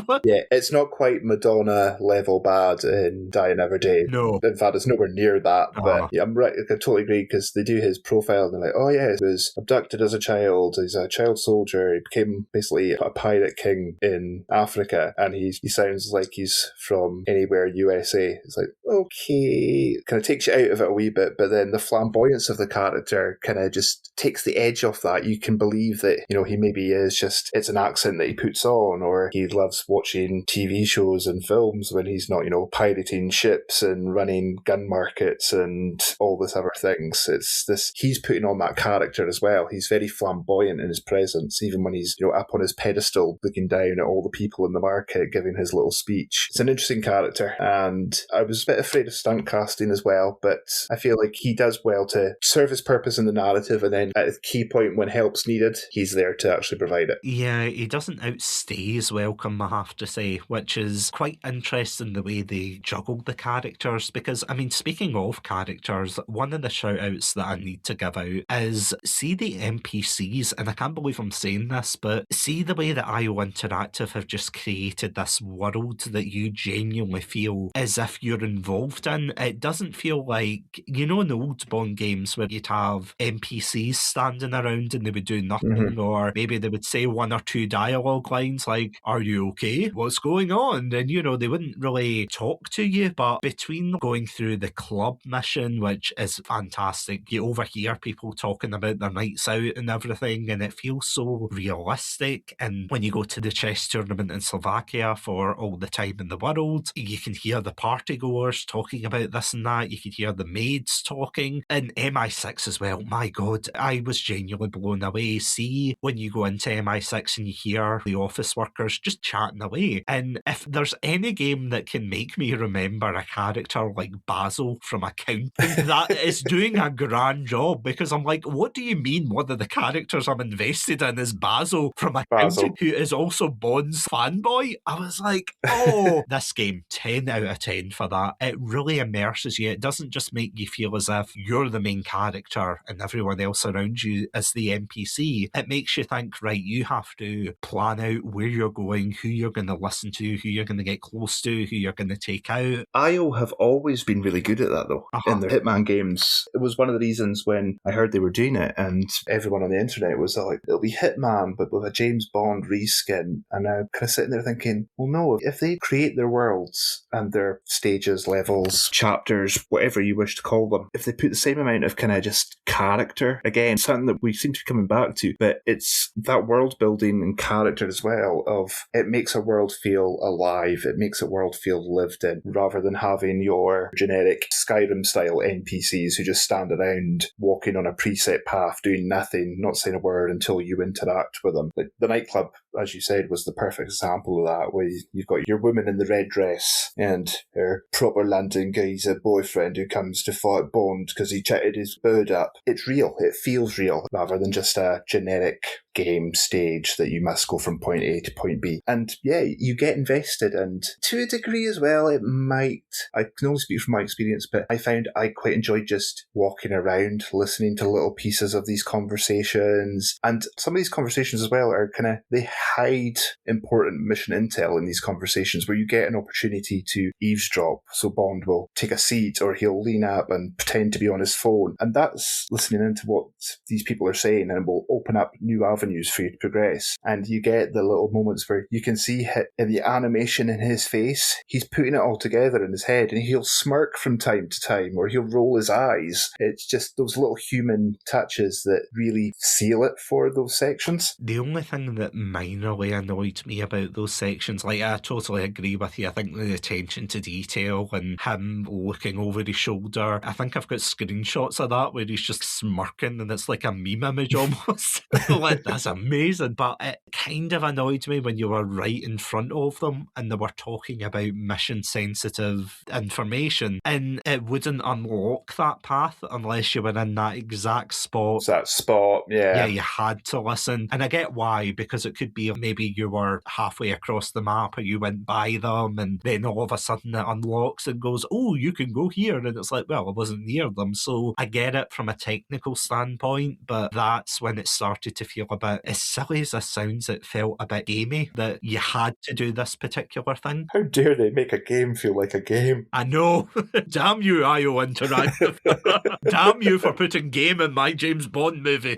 What? Yeah, it's not quite Madonna level bad in Die Another Day. No. In fact, it's nowhere near that. But yeah, I'm right. I totally agree because they do his profile and they're like, oh yeah, he was abducted as a child. He's a child soldier. He became basically a pirate king in Africa, and he sounds like he's from anywhere USA. It's like, okay, kind of takes you out of it a wee bit, but then the flamboyance of the character kind of just takes the edge off that. You can believe that, you know, he maybe is just, it's an accent that he puts on, or he loves watching TV shows and films when he's not, you know, pirating ships and running gun markets and all this other things. It's this, he's putting on that character as well. He's very flamboyant in his presence, even when he's, you know, up on his pedestal looking down at all the people in the market giving his little speech. It's an interesting character, and I was a bit afraid of stunt casting as well, but I feel like he does well to serve his purpose in the narrative, and then at a key point when help's needed, he's there to actually provide it. Yeah, he doesn't outstay his welcome, I have to say, which is quite interesting the way they juggle the characters, because, I mean, speaking of characters, one of the shout-outs that I need to give out is, see the NPCs, and I can't believe I'm saying this, but see the way that IO Interactive have just created this world that you genuinely feel as if you're involved in. It doesn't feel like, you know, in the old Bond games where you'd have NPCs standing around and they would do nothing, or maybe they would say one or two dialogue lines like, are you okay? What's going on? And, you know, they wouldn't really talk to you, but between going through the club mission, which is fantastic, you overhear people talking about their nights out and everything, and it feels so realistic. And when you go to the chess tournament in Slovakia for all the time in the world, you can hear the partygoers talking about this and that. You can hear the maids talking. And MI6 as well. My God, I was genuinely blown away. See, when you go into MI6 and you hear the office workers just chatting away. And if there's any game that can make me remember a character like Basil from Accounting, that is doing a grand job, because I'm like, what do you mean one of the characters I'm invested in is Basil from Accounting, who is also Bond's fanboy? I was like, oh, this game, 10 out of 10 for that. It really immerses you. It doesn't just make you feel as if you're the main character and everyone else around you is the NPC. It makes you think, right, you have to plan out where you're going, who you're going to listen to, who you're going to get close to, who you're going to take out. IO have always been really good at that, though. In their Hitman games, it was one of the reasons when I heard they were doing it, and everyone on the internet was like, it'll be Hitman, but with a James Bond reskin. And I'm kind of sitting there thinking, well, no, if they create their worlds and their stages, levels, chapters, whatever you wish to call them, if they put the same amount of kind of just character, again, something that we seem to be coming back to, but it's that world building and character as well, of it makes a world feel alive, it makes a world feel lived in, rather than having your generic Skyrim style NPCs who just stand around walking on a preset path doing nothing, not saying a word until you interact with them. Like the nightclub, as you said, was the perfect example of that, where you've got your woman in the red dress and her proper London geezer boyfriend who comes to fight Bond because he chatted his bird up. It's real, it feels real, rather than just a generic game stage that you must go from point A to point B. And yeah, you get invested, and to a degree as well, it might, I can only speak from my experience, but I found I quite enjoyed just walking around, listening to little pieces of these conversations. And some of these conversations as well are kind of, they hide important mission intel in these conversations where you get an opportunity to eavesdrop. So Bond will take a seat or he'll lean up and pretend to be on his phone. And that's listening into what these people are saying, and it will open up new avenues for you to progress. And you get the little moments where you can see in the animation in his face, he's putting it all together in his head, and he'll smirk from time to time, or he'll roll his eyes. It's just those little human touches that really seal it for those sections. The only thing that minorly annoyed me about those sections, like I totally agree with you, I think the attention to detail and him looking over his shoulder, I think I've got screenshots of that where he's just smirking and it's like a meme image almost. Like, that's amazing. But it kind of annoyed me when you were right in front of them and they were talking about mission sensitive information, and it wouldn't unlock that path unless you were in that exact spot. That spot, yeah. Yeah, you had to listen. And I get why, because it could be maybe you were halfway across the map or you went by them and then all of a sudden it unlocks and goes, oh, you can go here. And it's like, well, I wasn't near them. So I get it from a technical standpoint, but that's when it started to feel a bit, as silly as this sounds, it felt a bit gamey that you had to do this particular thing. How dare they make a game feel like a game? I know. Damn you, IO Interactive. Damn you for putting game in my James Bond movie.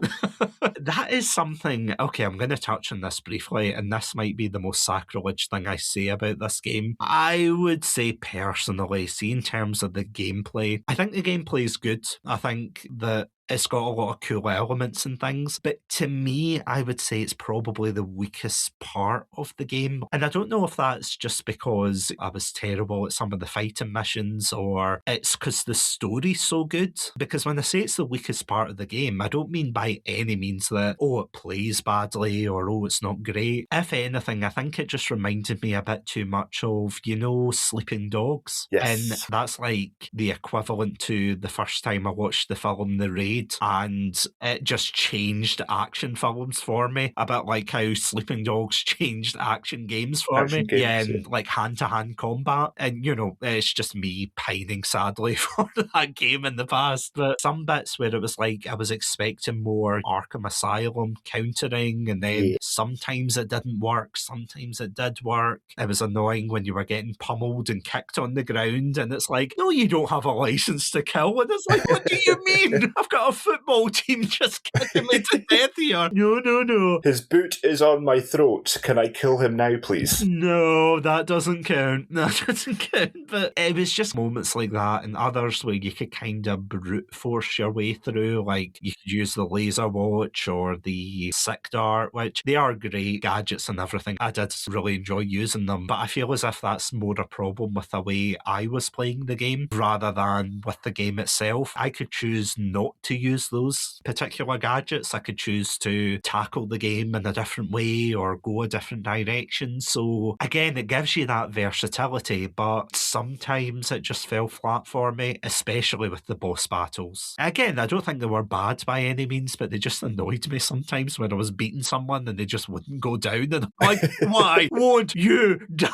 That is something, okay, I'm going to touch on this briefly, and this might be the most sacrilege thing I say about this game. I would say personally, see in terms of the gameplay, I think the gameplay is good. I think that it's got a lot of cool elements and things, but to me, I would say it's probably the weakest part of the game. And I don't know if that's just because I was terrible at some of the fighting missions, or it's because the story's so good. Because when I say it's the weakest part of the game, I don't mean by any means that, oh, it plays badly, or oh, it's not great. If anything, I think it just reminded me a bit too much of, you know, Sleeping Dogs. Yes. And that's like the equivalent to the first time I watched the film The Raid, and it just changed action films for me, a bit like how Sleeping Dogs changed action games for me. Yeah, and like hand-to-hand combat. And, you know, it's just me pining sadly for that game in the past. But some bits where it was like I was expecting more Arkham Asylum countering, and then sometimes it didn't work, sometimes it did work. It was annoying when you were getting pummeled and kicked on the ground, and it's like, no, you don't have a license to kill. And it's like, what do you mean? I've got a football team just kicking me to death here. No. His boot is on my throat. Can I kill him now, please? No, that doesn't count. That doesn't count. But it was just moments like that, and others where you could kind of brute force your way through. Like, you could use the laser watch or the sick dart, which they are great gadgets and everything. I did really enjoy using them, but I feel as if that's more a problem with the way I was playing the game rather than with the game itself. I could choose not to use those particular gadgets. I could choose to tackle the game in a different way or go a different direction. So again, it gives you that versatility, but sometimes it just fell flat for me, especially with the boss battles. Again, I don't think they were bad by any means, but they just annoyed me sometimes when I was beating someone and they just wouldn't go down, and I'm like, why won't you die?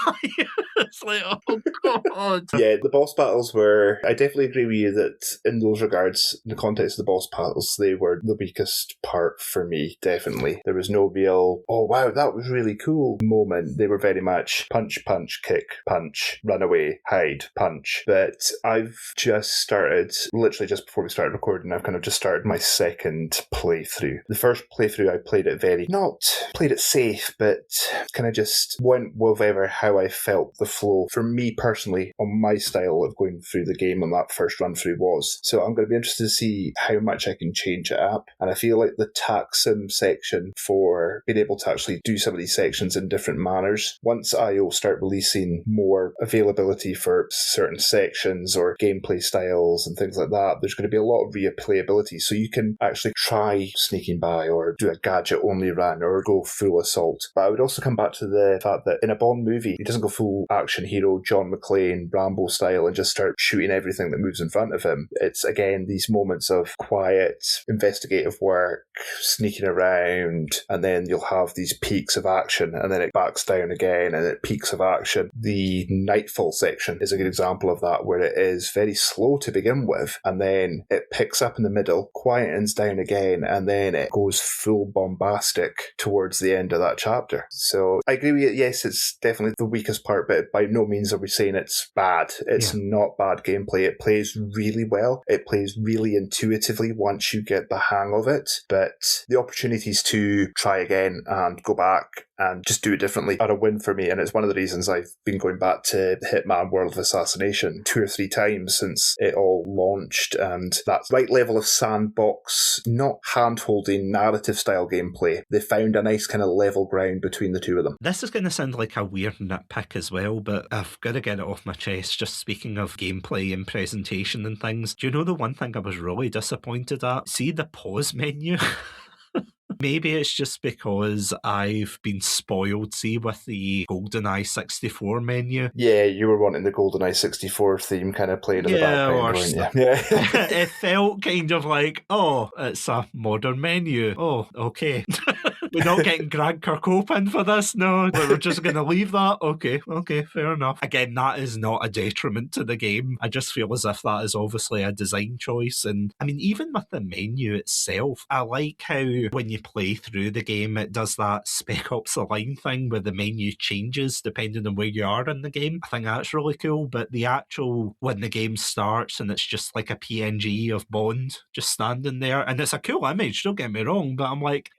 It's like, oh god. Yeah, the boss battles were, I definitely agree with you that in those regards, in the context of the boss battles, they were the weakest part for me, definitely. There was no real, oh wow, that was really cool moment. They were very much punch, punch, kick, punch, run away, hide, punch. But I've just started, literally just before we started recording, I've kind of just started my second playthrough. The first playthrough I played it played it safe, but kind of just went with how I felt the flow for me personally on my style of going through the game on that first run through was. So I'm going to be interested to see how much I can change it up. And I feel like the taxim section for being able to actually do some of these sections in different manners, once IO start releasing more availability for certain sections or gameplay styles and things like that, there's going to be a lot of replayability. So you can actually try sneaking by or do a gadget only run or go full assault. But I would also come back to the fact that in a Bond movie, he doesn't go full action hero, John McClane, Rambo style and just start shooting everything that moves in front of him. It's again these moments of quiet, investigative work, sneaking around, and then you'll have these peaks of action and then it backs down again and it peaks of action. The Nightfall section is a good example of that, where it is very slow to begin with and then it picks up in the middle, quietens down again, and then it goes full bombastic towards the end of that chapter. So I agree with you, yes, it's definitely the weakest part, but by no means are we saying it's it's bad. It's not bad gameplay. It plays really well. It plays really intuitively once you get the hang of it. But the opportunities to try again and go back and just do it differently are a win for me. And it's one of the reasons I've been going back to Hitman World of Assassination 2 or 3 times since it all launched. And that right level of sandbox, not hand-holding narrative style gameplay. They found a nice kind of level ground between the two of them. This is going to sound like a weird nitpick as well, but I've got to get it off my chest. Just speaking of gameplay and presentation and things, do you know the one thing I was really disappointed at? See the pause menu? Maybe it's just because I've been spoiled, see, with the GoldenEye 64 menu. Yeah, you were wanting the GoldenEye 64 theme kind of played in the background, weren't you? Yeah. It felt kind of like, oh, it's a modern menu. Oh, okay. We're not getting Greg Kirkhope in for this, no. We're just going to leave that. Okay, fair enough. Again, that is not a detriment to the game. I just feel as if that is obviously a design choice. And I mean, even with the menu itself, I like how when you play through the game, it does that Spec Ops The Line thing where the menu changes depending on where you are in the game. I think that's really cool. But the actual, when the game starts and it's just like a PNG of Bond just standing there, and it's a cool image, don't get me wrong, but I'm like,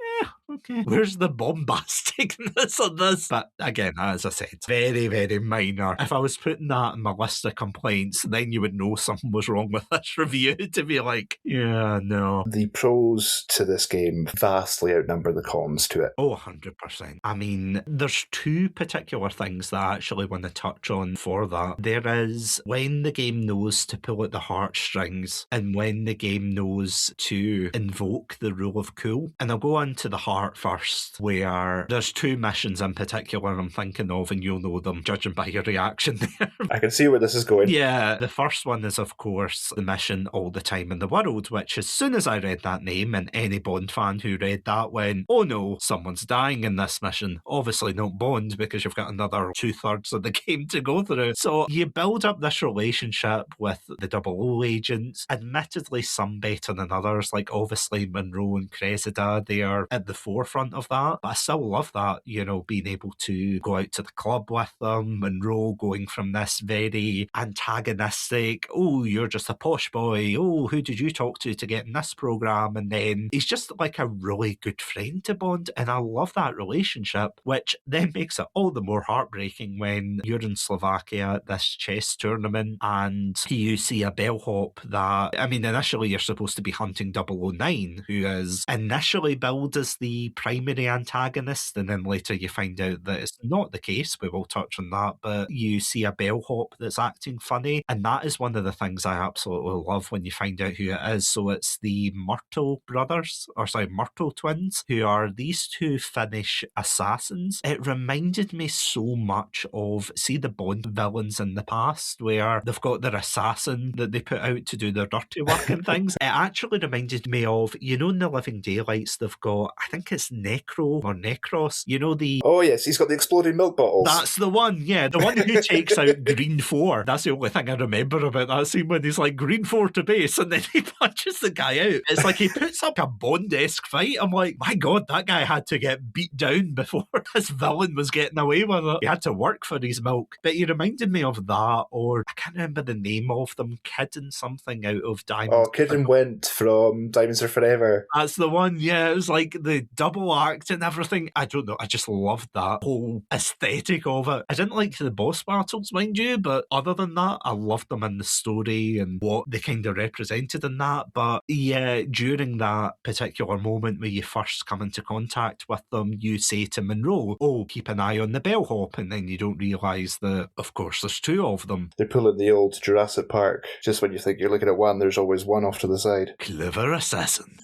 okay, where's the bombasticness of this? But again, as I said, very, very minor. If I was putting that in my list of complaints, then you would know something was wrong with this review to be like, yeah, no. The pros to this game vastly outnumber the cons to it. Oh, 100%. I mean, there's 2 particular things that I actually want to touch on for that. There is when the game knows to pull at the heartstrings and when the game knows to invoke the rule of cool. And I'll go on to the heart first, where there's 2 missions in particular I'm thinking of, and you'll know them judging by your reaction there. I can see where this is going. Yeah, the first one is, of course, the mission All the Time in the World, which as soon as I read that name, and any Bond fan who read that went, oh no, someone's dying in this mission. Obviously not Bond, because you've got another 2/3 of the game to go through. So you build up this relationship with the 00 agents, admittedly some better than others, like obviously Monroe and Cressida, they are at the forefront of that, but I still love that, you know, being able to go out to the club with them, Monroe going from this very antagonistic, oh, you're just a posh boy, oh, who did you talk to get in this programme, and then he's just like a really good friend to Bond, and I love that relationship, which then makes it all the more heartbreaking when you're in Slovakia at this chess tournament and you see a bellhop that, I mean, initially you're supposed to be hunting 009, who is initially billed as the primary antagonist, and then later you find out that it's not the case. We will touch on that, but you see a bellhop that's acting funny, and that is one of the things I absolutely love when you find out who it is. So it's the Myrtle brothers, or sorry, Myrtle twins, who are these 2 Finnish assassins. It reminded me so much of, see, the Bond villains in the past, where they've got their assassin that they put out to do their dirty work and things. It actually reminded me of, you know, in the Living Daylights, they've got, I think it's Necro or Necros, you know, the... Oh yes, he's got the exploding milk bottles. That's the one, yeah, the one who takes out Green 4. That's the only thing I remember about that scene, when he's like, Green 4 to base, and then he punches the guy out. It's like he puts up a Bond-esque fight. I'm like, my God, that guy had to get beat down before this villain was getting away with it. He had to work for his milk. But he reminded me of that, or I can't remember the name of them, Kid and something out of Diamonds. Oh, Kid and Wint from Diamonds Are Forever. That's the one, yeah. It was like the double act and everything. I don't know, I just loved that whole aesthetic of it. I didn't like the boss battles, mind you, but other than that, I loved them in the story and what they kind of represented in that. But yeah, during that particular moment where you first come into contact with them, you say to Monroe, oh, keep an eye on the bellhop, and then you don't realise that, of course, there's 2 of them. They're pulling the old Jurassic Park. Just when you think you're looking at one, there's always one off to the side. Clever assassin.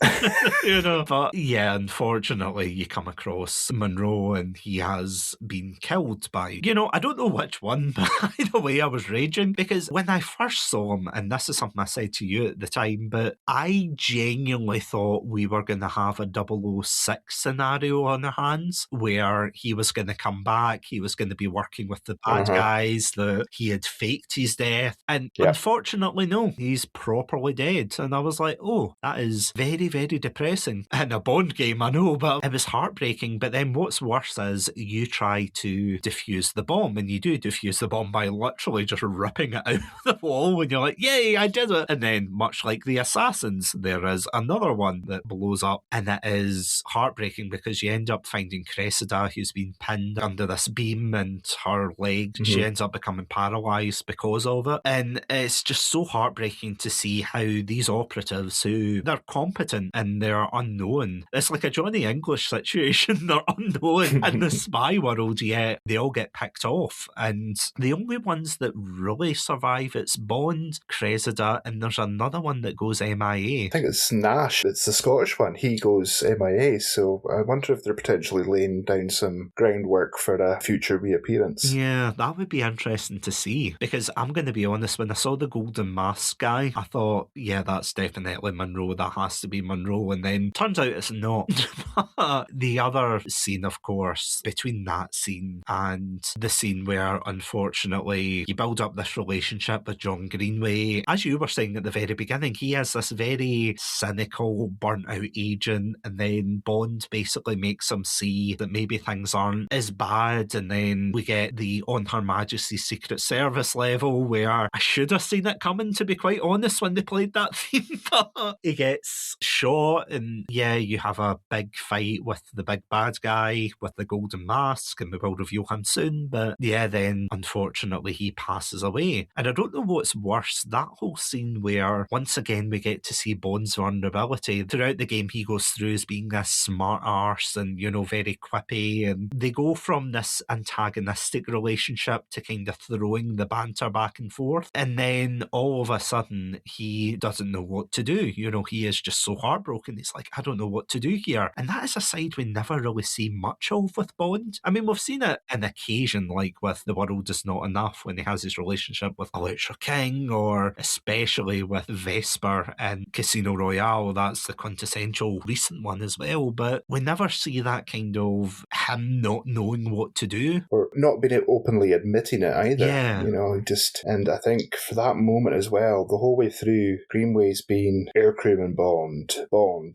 You know, but yeah, unfortunately, you come across Monroe and he has been killed by, you know, I don't know which one, but either way I was raging, because when I first saw him, and this is something I said to you at the time, but I genuinely thought we were going to have a 006 scenario on our hands, where he was going to come back, he was going to be working with the bad guys, that he had faked his death, and unfortunately no, he's properly dead. And I was like, oh, that is very, very depressing. In a Bond game, I know. know, but it was heartbreaking. But then what's worse is you try to defuse the bomb, and you do defuse the bomb by literally just ripping it out of the wall, and you're like, yay, I did it. And then, much like the assassins, there is another one that blows up, and it is heartbreaking because you end up finding Cressida, who's been pinned under this beam, and her leg, she ends up becoming paralysed because of it. And it's just so heartbreaking to see how these operatives, who they're competent and they're unknown, it's like a Johnny English situation. They're unknown in the spy world, yet they all get picked off. And the only ones that really survive, it's Bond, Cressida, and there's another one that goes MIA. I think it's Nash. It's the Scottish one. He goes MIA, so I wonder if they're potentially laying down some groundwork for a future reappearance. Yeah, that would be interesting to see, because I'm going to be honest, when I saw the Golden Mask guy, I thought, yeah, that's definitely Monroe, that has to be Monroe, and then turns out it's not. The other scene, of course, between that scene and the scene where, unfortunately, you build up this relationship with John Greenway, as you were saying at the very beginning, he is this very cynical, burnt-out agent, and then Bond basically makes him see that maybe things aren't as bad, and then we get the On Her Majesty's Secret Service level where I should have seen it coming, to be quite honest, when they played that theme, but he gets shot, and yeah, you have a big fight with the big bad guy with the golden mask, and we will reveal him soon, but yeah, then unfortunately he passes away. And I don't know what's worse, that whole scene where once again we get to see Bond's vulnerability. Throughout the game he goes through as being this smart arse and, you know, very quippy, and they go from this antagonistic relationship to kind of throwing the banter back and forth, and then all of a sudden he doesn't know what to do. You know, he is just so heartbroken. He's like, I don't know what to do here. And that is a side we never really see much of with Bond. I mean, we've seen it on occasion, like with The World Is Not Enough, when he has his relationship with Electra King, or especially with Vesper in Casino Royale. That's the quintessential recent one as well, but we never see that kind of him not knowing what to do. Or not being openly admitting it either. Yeah. You know, and I think for that moment as well, the whole way through, Greenway's been aircrewman Bond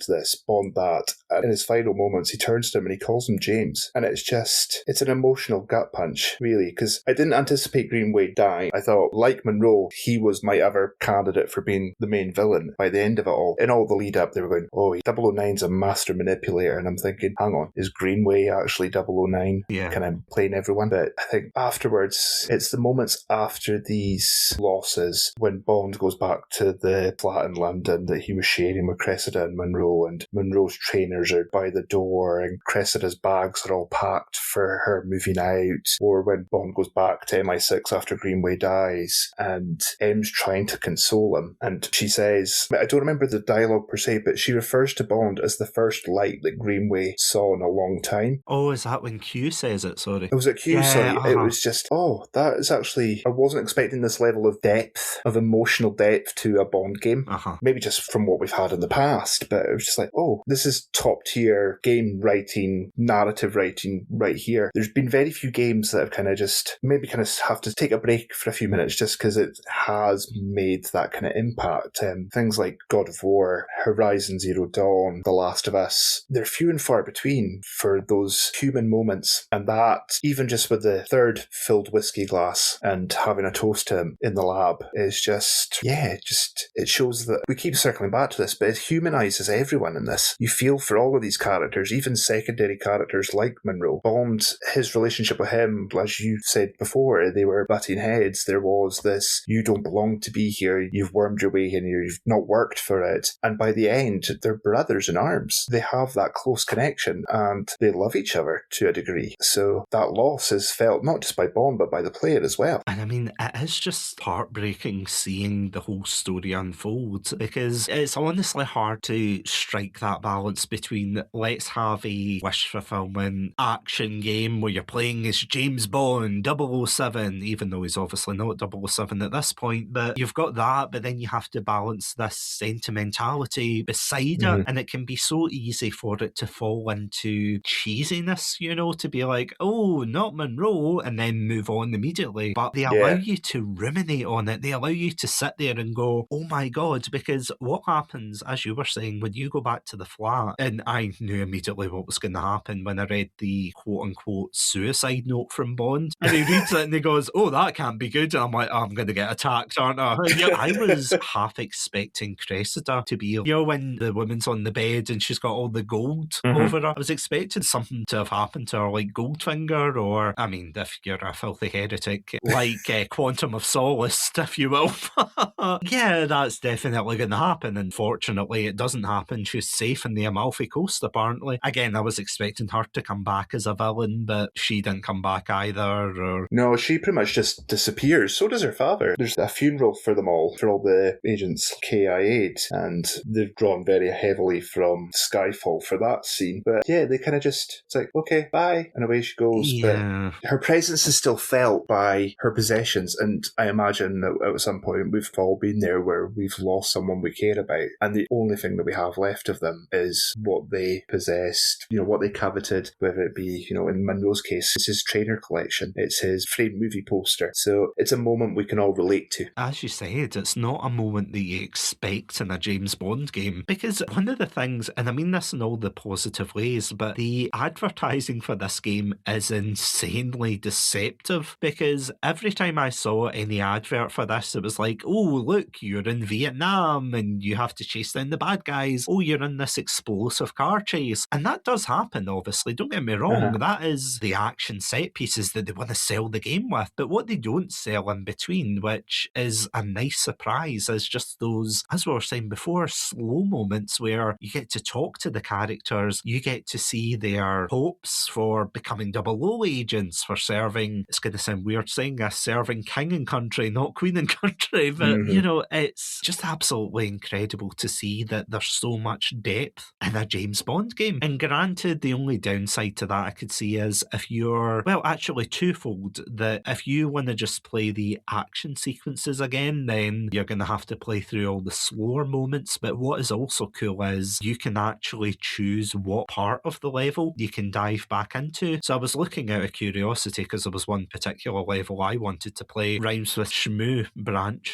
this, Bond that. And in his final moments, he turns to him and he calls him James. And it's an emotional gut punch, really, because I didn't anticipate Greenway dying. I thought, like Monroe, he was my other candidate for being the main villain. By the end of it all, in all the lead up, they were going, oh, 009's a master manipulator. And I'm thinking, hang on, is Greenway actually 009? Yeah. Kind of playing everyone? But I think afterwards, it's the moments after these losses when Bond goes back to the flat in London that he was sharing with Cressida and Monroe, and Monroe's trainers are by the door and Cressida's bags are all packed for her moving out, or when Bond goes back to MI6 after Greenway dies and M's trying to console him, and she says, I don't remember the dialogue per se, but she refers to Bond as the first light that Greenway saw in a long time. Oh, is that when Q says it? Sorry. It was at Q, sorry. It was just, that is actually, I wasn't expecting this level of depth, of emotional depth to a Bond game. Maybe just from what we've had in the past, but it was just like, this is top tier game writing, narrative writing right here. There's been very few games that have kind of have to take a break for a few minutes just because it has made that kind of impact. Things like God of War, Horizon Zero Dawn, The Last of Us, they're few and far between for those human moments. And that, even just with the third filled whiskey glass and having a toast to him in the lab, is just, it shows that we keep circling back to this, but it humanises everyone in this. You feel for all of these characters, even secondary characters like Monroe. Bond, his relationship with him, as you said before, they were butting heads. There was this, you don't belong to be here, you've wormed your way in here, you've not worked for it. And by the end, they're brothers in arms. They have that close connection and they love each other to a degree. So that loss is felt not just by Bond, but by the player as well. And I mean, it is just heartbreaking seeing the whole story unfold, because it's honestly hard to strike that balance between, let's have a wish-fulfillment action game where you're playing as James Bond, 007, even though he's obviously not 007 at this point, but you've got that, but then you have to balance this sentimentality beside it, and it can be so easy for it to fall into cheesiness, you know, to be like, oh, not Monroe, and then move on immediately. But they allow you to ruminate on it. They allow you to sit there and go, oh my God, because what happens, as you were saying, when you go back to the flat, and I knew immediately what was going to happen when I read the quote-unquote suicide note from Bond. And he reads it and he goes, oh, that can't be good. And I'm like, oh, I'm going to get attacked, aren't I? I was half expecting Cressida to be, when the woman's on the bed and she's got all the gold over her. I was expecting something to have happened to her, like Goldfinger, or, I mean, if you're a filthy heretic, like Quantum of Solace, if you will. Yeah, that's definitely going to happen. Unfortunately, it doesn't happen. She's safe in the Amalfi Coast, apparently. Again, I was expecting her to come back as a villain, but she didn't come back either. No, she pretty much just disappears. So does her father. There's a funeral for them all, for all the agents KIA'd, and they've drawn very heavily from Skyfall for that scene. But yeah, they kind of just, it's like, okay, bye, and away she goes. Yeah. But her presence is still felt by her possessions, and I imagine that at some point we've all been there where we've lost someone we care about, and the only thing that we have left of them is what they possessed, what they coveted, whether it be, in Monroe's case, it's his trainer collection, it's his framed movie poster. So it's a moment we can all relate to. As you said, it's not a moment that you expect in a James Bond game, because one of the things, and I mean this in all the positive ways, but the advertising for this game is insanely deceptive, because every time I saw any advert for this, it was like, oh, look, you're in Vietnam and you have to chase down the bad guys. Oh, you're in this explosive car chase. And that does happen, obviously. Don't get me wrong. That is the action set pieces that they want to sell the game with. But what they don't sell in between, which is a nice surprise, is just those, as we were saying before, slow moments where you get to talk to the characters, you get to see their hopes for becoming 00 agents, for serving, it's going to sound weird saying this, serving king and country, not queen and country, but it's just absolutely incredible to see that there's so much depth in a James Bond game. And granted, the only downside to that I could see is if you're, well, actually twofold, that if you want to just play the action sequences again, then you're going to have to play through all the slower moments. But what is also cool is you can actually choose what part of the level you can dive back into. So I was looking out of curiosity because there was one particular level I wanted to play, rhymes with Shmoo branch.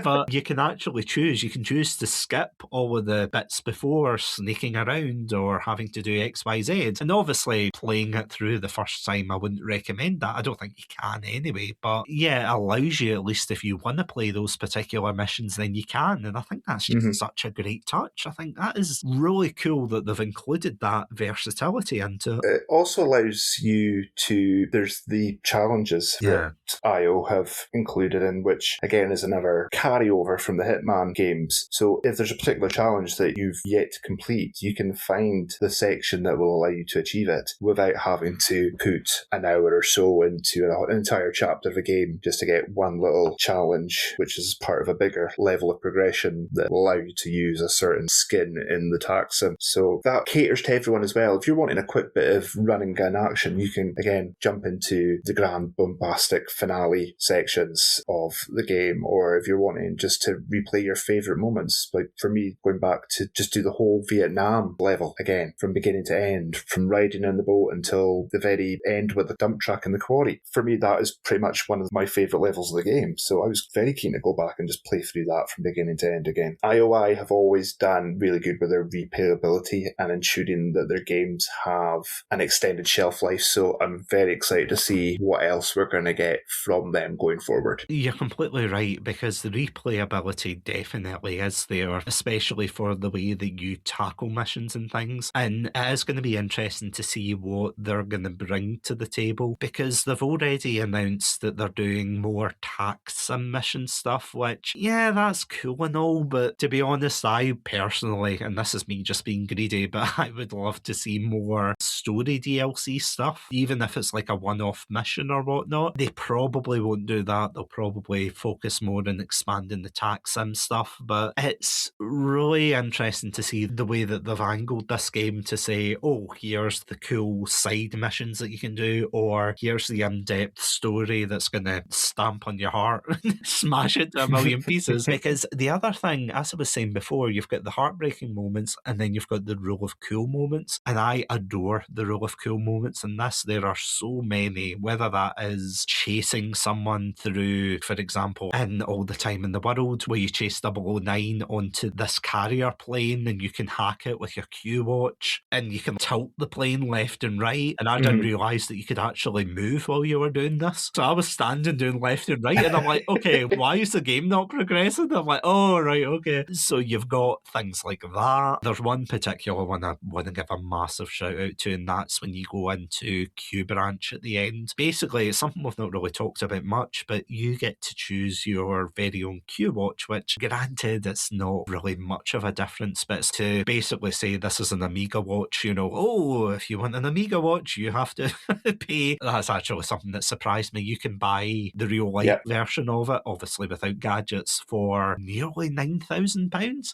But you can actually choose. You can choose to skip all of the bits before, sneaking around or having to do X, Y, Z. And obviously playing it through the first time, I wouldn't recommend that. I don't think you can anyway. But yeah, it allows you, at least if you want to play those particular missions, then you can. And I think that's just such a great touch. I think that is really cool that they've included that versatility into it. It also allows you to, there's the challenges that IO have included in, which again is another carryover from the Hitman games. So if there's a particular challenge that you've yet to complete, you can find the section that will allow you to achieve it without having to put an hour or so into an entire chapter of a game just to get one little challenge, which is part of a bigger level of progression that will allow you to use a certain skin in the tax sim. So that caters to everyone as well. If you're wanting a quick bit of run and gun action, you can again jump into the grand bombastic finale sections of the game, or if you're wanting just to replay your favourite moments, like for me, going back to just do the whole Vietnam level again, from beginning to end, from riding in the boat until the very end with the dump truck in the quarry. For me, that is pretty much one of my favourite levels of the game, so I was very keen to go back and just play through that from beginning to end again. IOI have always done really good with their replayability and ensuring that their games have an extended shelf life, so I'm very excited to see what else we're going to get from them going forward. You're completely right, because the replayability definitely is there, especially for the way that you tackle missions and things. And it is going to be interesting to see what they're going to bring to the table, because they've already announced that they're doing more tax sim mission stuff, which, yeah, that's cool and all, but to be honest, I personally, and this is me just being greedy, but I would love to see more story DLC stuff, even if it's like a one-off mission or whatnot. They probably won't do that. They'll probably focus more on expanding the tax sim stuff, but it's really interesting to see the way that they've angled this game to say, oh, here's the cool side missions that you can do, or here's the in-depth story that's going to stamp on your heart and smash it to a million pieces. Because the other thing, as I was saying before, you've got the heartbreaking moments and then you've got the rule of cool moments, and I adore the rule of cool moments in this. There are so many, whether that is chasing someone through, for example, in All the Time in the World, where you chase 009 onto this carrier plane and you can hack it with with your Q watch, and you can tilt the plane left and right. And I didn't realise that you could actually move while you were doing this. So I was standing doing left and right, and I'm like, okay, why is the game not progressing? I'm like, oh, right, okay. So you've got things like that. There's one particular one I want to give a massive shout out to, and that's when you go into Q branch at the end. Basically, it's something we've not really talked about much, but you get to choose your very own Q watch, which granted, it's not really much of a difference, but it's to basically say this is an Amiga watch, you know, oh, if you want an Amiga watch, you have to pay. That's actually something that surprised me. You can buy the real life version of it, obviously without gadgets, for nearly £9,000.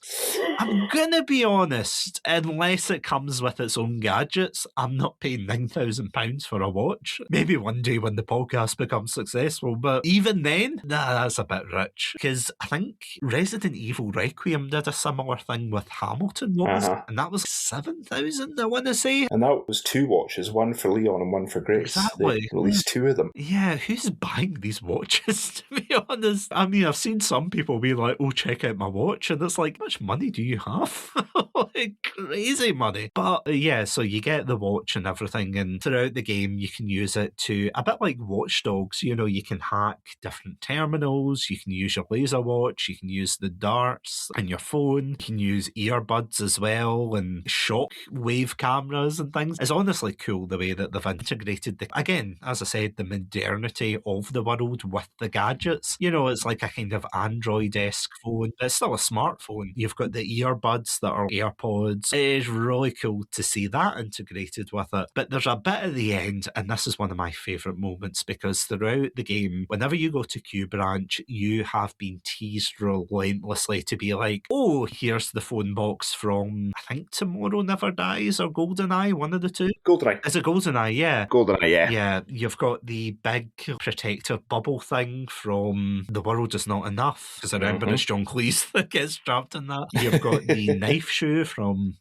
I'm gonna be honest, unless it comes with its own gadgets, I'm not paying £9,000 for a watch. Maybe one day when the podcast becomes successful, but even then, that's a bit rich. Because I think Resident Evil Requiem did a similar thing with Hamilton, and that was 7,000, I want to say. And that was 2 watches, one for Leon and one for Grace. Exactly. They released 2 of them. Yeah, who's buying these watches, to be honest? I mean, I've seen some people be like, oh, check out my watch, and it's like, how much money do you have? Like, crazy money. But yeah, so you get the watch and everything, and throughout the game, you can use it to, a bit like Watch Dogs, you know, you can hack different terminals, you can use your laser watch, you can use the darts and your phone, you can use earbuds as well, and shock wave cameras and things. It's honestly cool the way that they've integrated again, as I said, the modernity of the world with the gadgets. You know, it's like a kind of Android-esque phone, but it's still a smartphone. You've got the earbuds that are AirPods. It is really cool to see that integrated with it. But there's a bit at the end, and this is one of my favourite moments, because throughout the game, whenever you go to Q Branch, you have been teased relentlessly to be like, oh, here's the phone box from, I think, Tomorrow Never Dies or GoldenEye, one of the two. GoldenEye. Is it GoldenEye? Yeah. GoldenEye, yeah. Yeah, you've got the big protective bubble thing from The World Is Not Enough, because I remember it's John Cleese that gets trapped in that. You've got the knife shoe from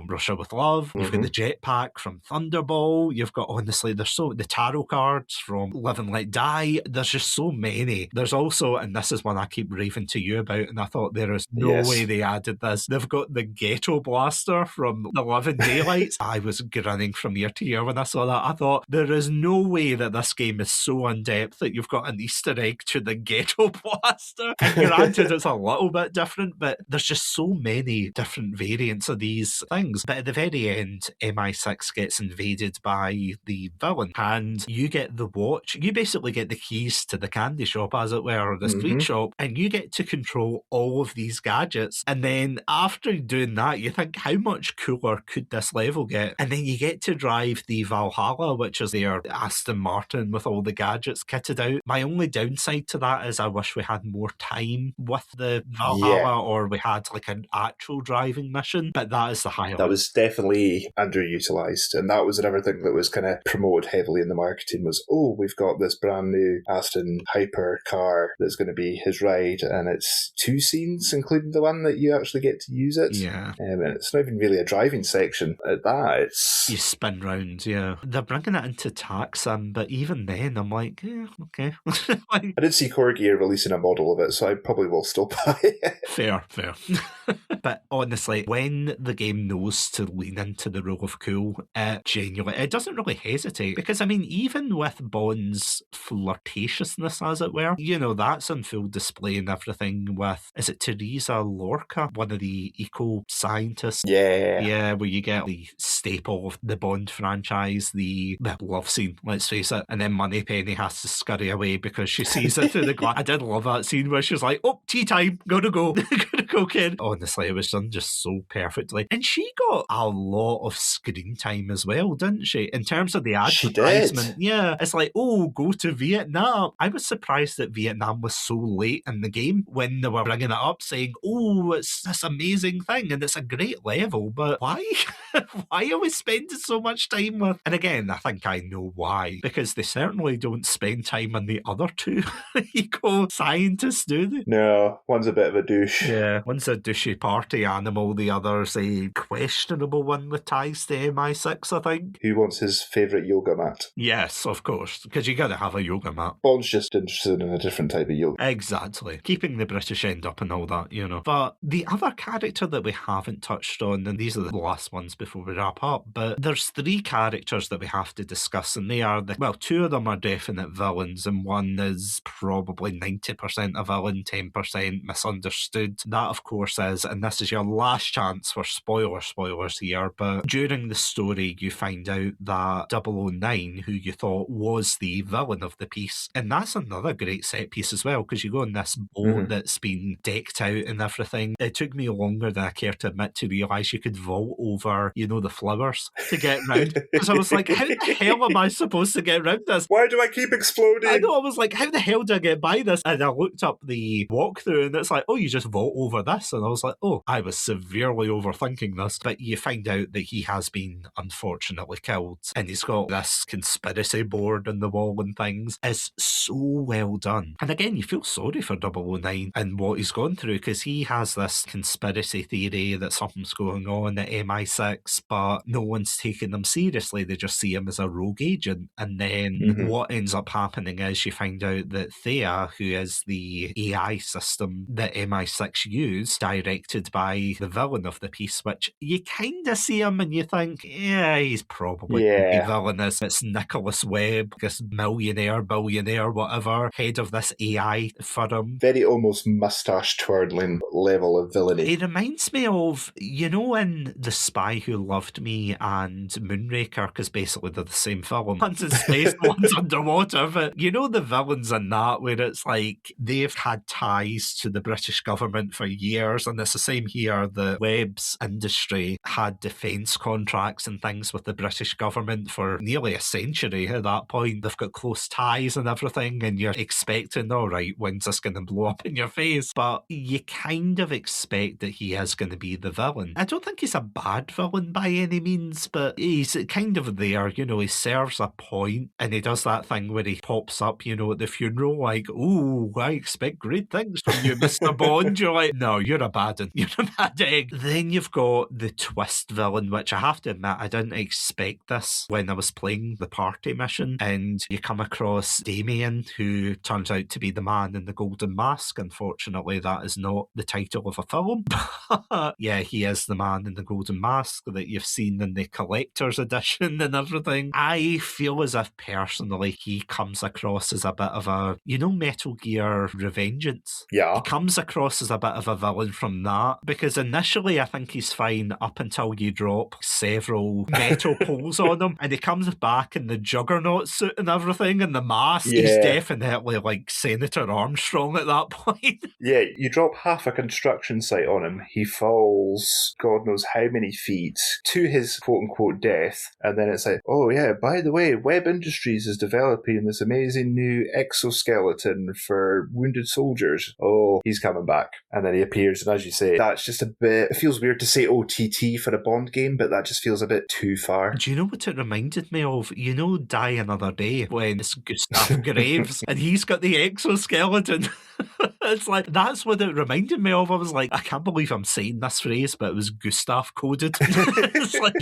Russia With Love. You've got the jetpack from Thunderball. You've got, honestly, there's the tarot cards from Live and Let Die. There's just so many. There's also, and this is one I keep raving to you about, and I thought there is no way they added this. They've got the ghetto blaster from The Living Daylights. I was grinning from ear to ear when I saw that. I thought, there is no way that this game is so in-depth that you've got an Easter egg to the ghetto blaster. And granted, it's a little bit different, but there's just so many different variants of these things. But at the very end, MI6 gets invaded by the villain, and you get the watch. You basically get the keys to the candy shop, as it were, or the street shop, and you get to control all of these gadgets. And then after doing that, you think, how much cooler could this level get? And then you get to drive the Valhalla, which is their Aston Martin with all the gadgets kitted out. My only downside to that is I wish we had more time with the Valhalla, or we had like an actual driving mission, but that is the highlight. That was definitely underutilised, and that was another thing that was kind of promoted heavily in the marketing was, oh, we've got this brand new Aston Hyper car that's going to be his ride, and it's 2 scenes, including the one that you actually get to use it. Yeah. And it's not even really a driving section. At that, it's... You spin round, yeah. They're bringing it into Taxam, but even then, I'm like, yeah, okay. I did see Corgi releasing a model of it, so I probably will still buy it. Fair. But honestly, when the game knows to lean into the role of cool, genuinely, it doesn't really hesitate. Because, I mean, even with Bond's flirtatiousness, as it were, you know, that's on full display and everything with, is it Teresa Lorca, one of the eco-scientists? Yeah, where you get the staple of the Bond franchise, the love scene, let's face it, and then Moneypenny has to scurry away because she sees it through the glass. I did love that scene where she's like, oh, tea time, gotta go. Gotta go, kid. Honestly, it was done just so perfectly. And she got a lot of screen time as well, didn't she? In terms of the advertisement. Yeah, it's like, oh, go to Vietnam. I was surprised that Vietnam was so late in the game when they were bringing it up, saying, oh, it's this amazing thing and it's a great level, but why? Why are we spending so much time with? And again, I think I know why. Because they certainly don't spend time on the other two eco-scientists, do they? No, one's a bit of a douche. Yeah, one's a douchey party animal, the other's a questionable one with ties to MI6, I think. Who wants his favourite yoga mat? Yes, of course, because you gotta have a yoga mat. Bond's just interested in a different type of yoga. Exactly. Keeping the British end up and all that, you know. But the other character that we haven't touched on, and these are the last ones before we wrap up, but there's 3 characters that we have to discuss, and they are, 2 of them are definite villains, and one is probably 90% a villain, 10% misunderstood. That, of course, is, and this is your last chance for spoilers here, but during the story, you find out that 009, who you thought was the villain of the piece, and that's another great set piece as well, because you go on this boat that's been decked out and everything. It took me longer than I care to admit to realise you could vault over, the flowers to get round. Because I was like, how the hell am I supposed to get round this? Why do I keep exploding? I know, I was like, how the hell do I get by this? And I looked up the walkthrough and it's like, oh, you just vault over this. And I was like, oh, I was severely overthinking this. But you find out that he has been unfortunately killed. And he's got this conspiracy board on the wall and things. It's so well done. And again, you feel sorry for 009 and what he's gone through, because he has this conspiracy theory that something's going on at MI6, but no one's taking them seriously. They just see him as a rogue agent. And then what ends up happening is you find out that Thea, who is the AI system that MI6 use, directed by the villain of the piece, which you kind of see him and you think, yeah, he's probably going to be villainous. It's Nicholas Webb, this millionaire, billionaire, whatever, head of this AI firm. Very almost moustache twirling level of villainy. He reminds me of, in The Spy Who Loved Me and Moonraker, because basically they're the same film. One's in space, one's underwater, but the villains in that where it's like they've had ties to the British government for years, and it's the same here. The Webb's industry had defence contracts and things with the British government for nearly a century at that point. They've got close ties and everything, and you're expecting, all right, when's this going to blow up in your face? But you kind of expect that he is going to be the villain. I don't think he's a bad villain by any means, but he's kind of there, he serves a point, and he does that thing where he pops up, at the funeral, like, ooh, I expect great things from you, Mr. Bond. You're like, no, you're a bad one. You're a bad egg. Then you've got the twist villain, which I have to admit, I didn't expect this when I was playing the party mission, and you come across Damien, who turns out to be the man in the golden mask. Unfortunately, that is not the title of a film. Yeah, he is the man in the golden mask that you've seen in the collector's edition and everything. I feel as if personally he comes across as a bit of a, Metal Gear Revengeance. Yeah. He comes across as a bit of a villain from that, because initially I think he's fine up until you drop several metal poles on him, and he comes back in the Juggernaut suit and everything and the mask. Yeah. He's definitely like Senator Armstrong at that point. Yeah, you drop half a construction site on him, he falls God knows how many feet to his quote-unquote death, and then it's like, oh yeah, by the way, Webb Industries is developing this amazing new exoskeleton for wounded soldiers. Oh, he's coming back. And then he appears, and as you say, that's just a bit, it feels weird to say OTT for a Bond game, but that just feels a bit too far. Do you know what it reminded me of? Die Another Day, when it's Gustav Graves and he's got the exoskeleton. It's like, that's what it reminded me of. I was like, I can't believe I'm saying this phrase, but it was Gustav coded. It's like,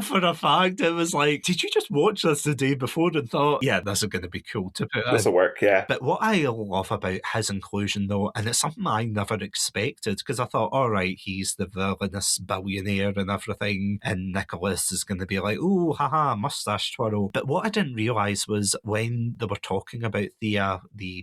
for a fact, it was like, did you just watch this the day before and thought, yeah, this is going to be cool to put in? This'll work, yeah. But what I love about his inclusion, though, and it's something I never expected, because I thought, all right, he's the villainous billionaire and everything, and Nicholas is going to be like, ooh, haha, mustache twirl. But what I didn't realise was when they were talking about the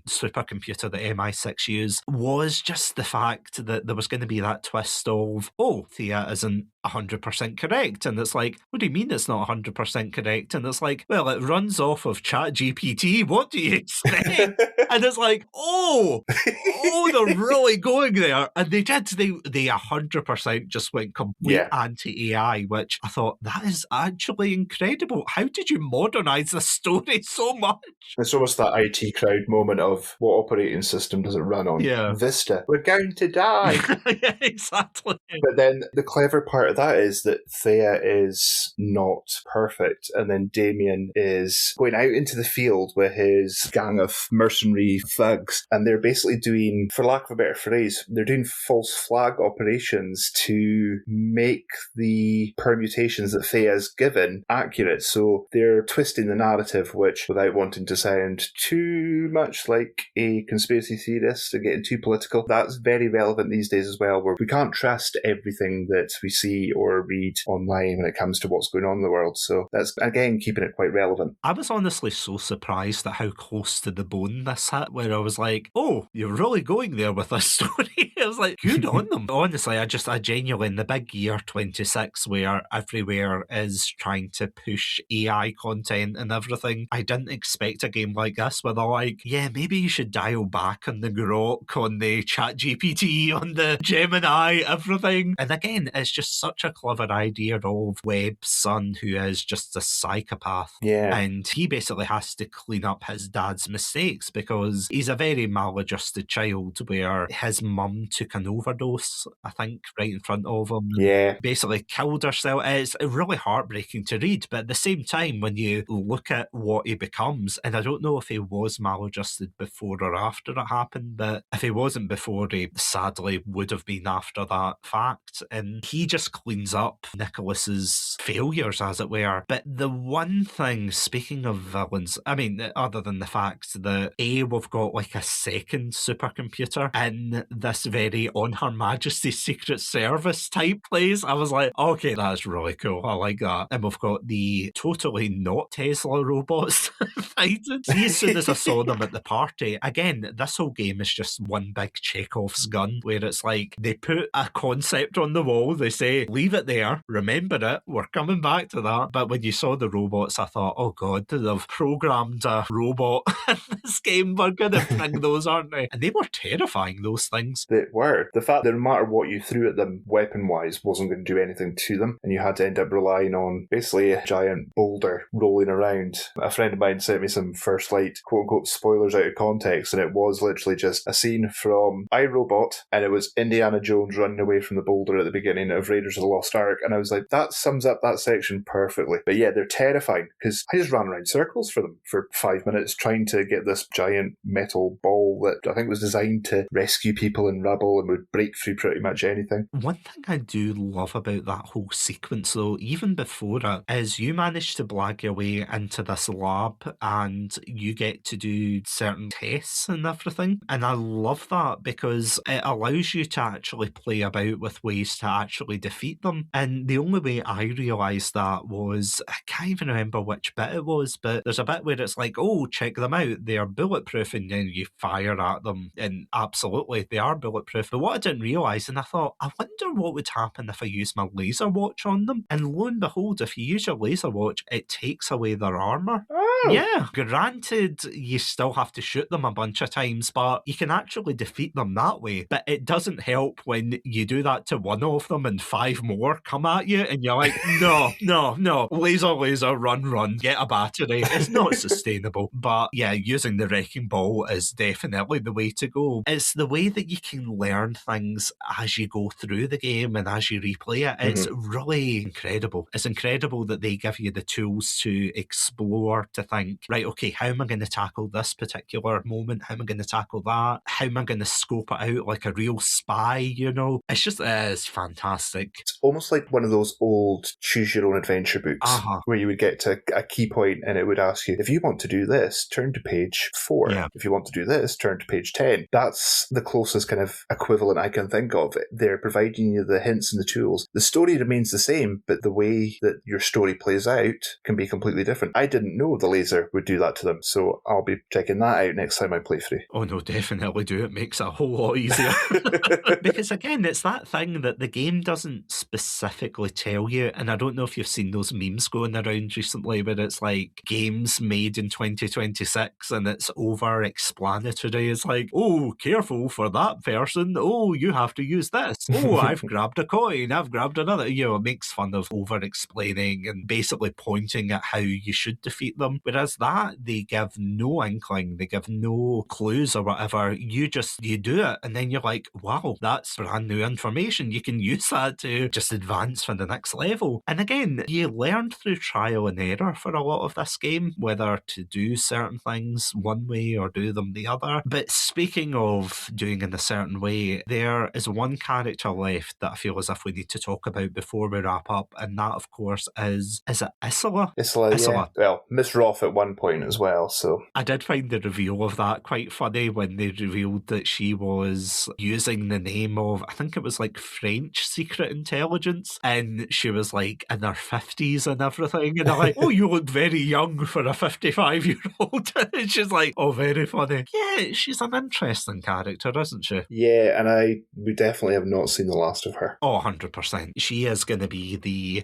supercomputer that MI6 used, was just the fact that there was going to be that twist of, oh, Thea isn't 100% correct. And it's like, what do you mean it's not 100% correct? And it's like, well, it runs off of ChatGPT. What do you expect? And it's like, oh, they're really going there. And they did. They 100% just went complete anti-AI, which I thought, that is actually incredible. How did you modernise the story so much? It's almost that IT crowd moment of, what operating system does it run plan on. Yeah. Vista, we're going to die. Yeah, exactly. But then the clever part of that is that Thea is not perfect, and then Damien is going out into the field with his gang of mercenary thugs, and they're basically doing, for lack of a better phrase, they're doing false flag operations to make the permutations that Thea's given accurate. So they're twisting the narrative, which, without wanting to sound too much like a conspiracy theorist and getting too political, that's very relevant these days as well, where we can't trust everything that we see or read online when it comes to what's going on in the world. So that's, again, keeping it quite relevant. I was honestly so surprised at how close to the bone this hit, where I was like, oh, you're really going there with this story. I was like, good on them. Honestly, I genuinely, in the big year 26 where everywhere is trying to push AI content and everything, I didn't expect a game like this where they're like, yeah, maybe you should dial back on the Grok, on the ChatGPT, on the Gemini, everything. And again, it's just such a clever idea of Webb's son, who is just a psychopath. Yeah. And he basically has to clean up his dad's mistakes because he's a very maladjusted child where his mum took an overdose, I think, right in front of him. Yeah. Basically killed herself. It's really heartbreaking to read, but at the same time, when you look at what he becomes, and I don't know if he was maladjusted before or after it happened, but if he wasn't before, he sadly would have been after that fact. And he just cleans up Nicholas's failures, as it were. But the one thing, speaking of villains, I mean, other than the fact that we've got like a second supercomputer in this very On Her Majesty's Secret Service type place, I was like, okay, that's really cool. I like that. And we've got the totally not Tesla robots fighting. See, as soon as I saw them at the party, again, this whole game is just one big Chekhov's gun, where it's like they put a concept on the wall, they say, leave it there, remember it, we're coming back to that. But when you saw the robots, I thought, oh god, they've programmed a robot in this game, we're going to bring those, aren't they? And they were terrifying, those things. They were. The fact that no matter what you threw at them weapon-wise wasn't going to do anything to them, and you had to end up relying on basically a giant boulder rolling around. A friend of mine sent me some First Light quote-unquote spoilers out of context, and it was literally just a scene from iRobot, and it was Indiana Jones running away from the boulder at the beginning of Raiders of the Lost Ark, and I was like, that sums up that section perfectly. But yeah, they're terrifying, because I just ran around circles for them for 5 minutes trying to get this giant metal ball that I think was designed to rescue people in rubble and would break through pretty much anything. One thing I do love about that whole sequence, though, even before it, is you manage to blag your way into this lab and you get to do certain tests and everything. And I love that because it allows you to actually play about with ways to actually defeat them. And the only way I realised that was, I can't even remember which bit it was, but there's a bit where it's like, oh, check them out, they're bulletproof, and then you fire at them, and absolutely, they are bulletproof. But what I didn't realise, and I thought, I wonder what would happen if I use my laser watch on them. And lo and behold, if you use your laser watch, it takes away their armour. Oh. Yeah, granted, you still have to shoot them a bunch of times, but you can actually defeat them that way. But it doesn't help when you do that to one of them and 5 more come at you, and you're like, no, laser, run, get a battery. It's not sustainable. But yeah, using the wrecking ball is definitely the way to go. It's the way that you can learn things as you go through the game and as you replay it. It's really incredible. It's incredible that they give you the tools to explore, to think, right, okay, how am I going to tackle this particular moment? How am I going to tackle that? How am I going to scope it out like a real spy, you know? It's just, it's fantastic. It's almost like one of those old choose your own adventure books where you would get to a key point and it would ask you, if you want to do this, turn to page 4. Yeah. If you want to do this, turn to page 10. That's the closest kind of equivalent I can think of. They're providing you the hints and the tools. The story remains the same, but the way that your story plays out can be completely different. I didn't know the laser would do that to them, so I'll be checking that out next time I play through. Oh no, definitely do. It makes it a whole lot easier. Because again, it's that thing that the game doesn't specifically tell you, and I don't know if you've seen those memes going around recently where it's like games made in 2026 and it's over-explanatory. It's like, oh, careful for that person. Oh, you have to use this. Oh, I've grabbed a coin. I've grabbed another. You know, it makes fun of over-explaining and basically pointing at how you should defeat them. Whereas that, they give no inkling, they give no clues or whatever. You do it, and then you're like, wow, that's brand new information. You can use that to just advance for the next level. And again, you learn through trial and error for a lot of this game, whether to do certain things one way or do them the other. But speaking of doing in a certain way, there is one character left that I feel as if we need to talk about before we wrap up, and that, of course, is it Isola? Isola, yeah. Well, Miss Roth at one point as well, so... I did find the reveal of that quite funny when they revealed that she was using the name of, I think it was like French secret intelligence, and she was like in her 50s and everything, and they're like, oh, you look very young for a 55-year-old. And she's like, oh, very funny. Yeah, she's an interesting character, isn't she? Yeah, and we definitely have not seen the last of her. Oh, 100%. She is going to be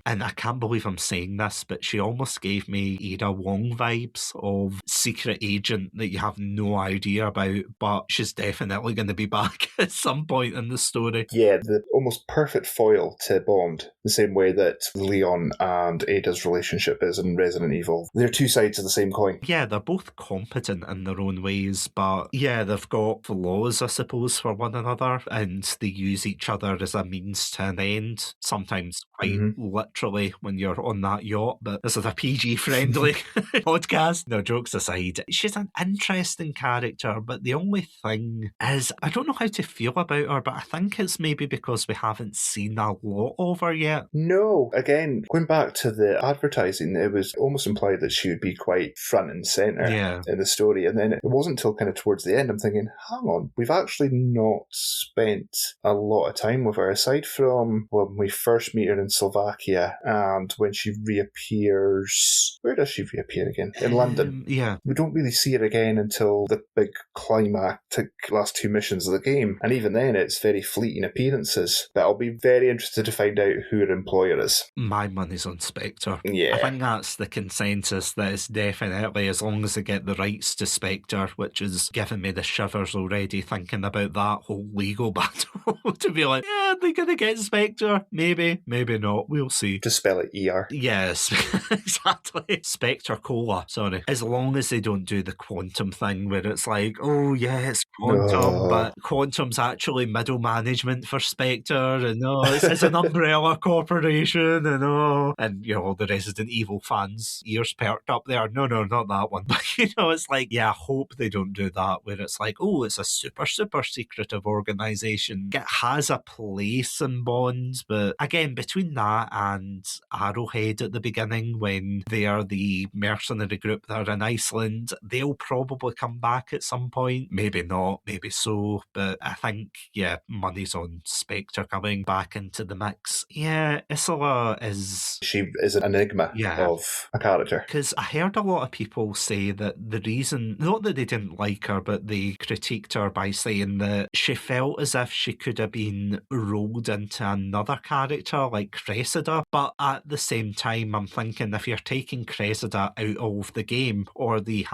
and I can't believe I'm saying this, but she almost gave me Ada Wong vibes of secret agent that you have no idea about, but she's definitely going to be back at some point in the story. Yeah, the almost perfect foil to Bond, the same way that Leon and Ada's relationship is in Resident Evil. They're two sides of the same coin. Yeah, they're both competent in their own ways, but yeah, they've got flaws, I suppose, for one another, and they use each other as a means to an end, sometimes quite literally when you're on that yacht, but this is a PG-friendly podcast. No, jokes aside, she's an interesting character, but the only thing is, I don't know how to feel about her, but I think it's maybe because we haven't seen a lot of her yet. No, again, going back to the advertising, it was almost implied that she would be quite front and centre in the story, and then it wasn't until kind of towards the end I'm thinking, hang on, we've actually not spent a lot of time with her, aside from when we first meet her in Slovakia and when she reappears... Where does she reappear again? In London. Yeah. We don't really see her again until the big climactic last two missions of the game, and even then it's very fleeting appearances. But I'll be very interested to find out who her employer is. My money's on Spectre. Yeah. I think that's the consensus, that it's definitely, as long as they get the rights to Spectre, which is giving me the shivers already thinking about that whole legal battle, to be like, yeah, they're going to get Spectre. Maybe, maybe not. We'll see. Just spell it ER. Yes, exactly. Spectre Cola, sorry. As long as they don't do the quantum thing where it's like, oh yeah, it's quantum, but quantum's actually middle management for Spectre, and it's an umbrella corporation, and you know, all the Resident Evil fans' ears perked up there. No, not that one. But it's like, yeah, I hope they don't do that where it's like, oh, it's a super secretive organisation. It has a place in Bond, but again, between that and Arrowhead at the beginning, when they are the mercenary group that are in Iceland, they'll probably come back at some point. Maybe not, maybe so, but I think, yeah, money's on Spectre coming back into the mix. Yeah, Isola is... She is an enigma of a character. Because I heard a lot of people say that the reason, not that they didn't like her, but they critiqued her by saying that she felt as if she could have been rolled into another character like Cressida, but at the same time I'm thinking, if you're taking Cressida out of the game, or the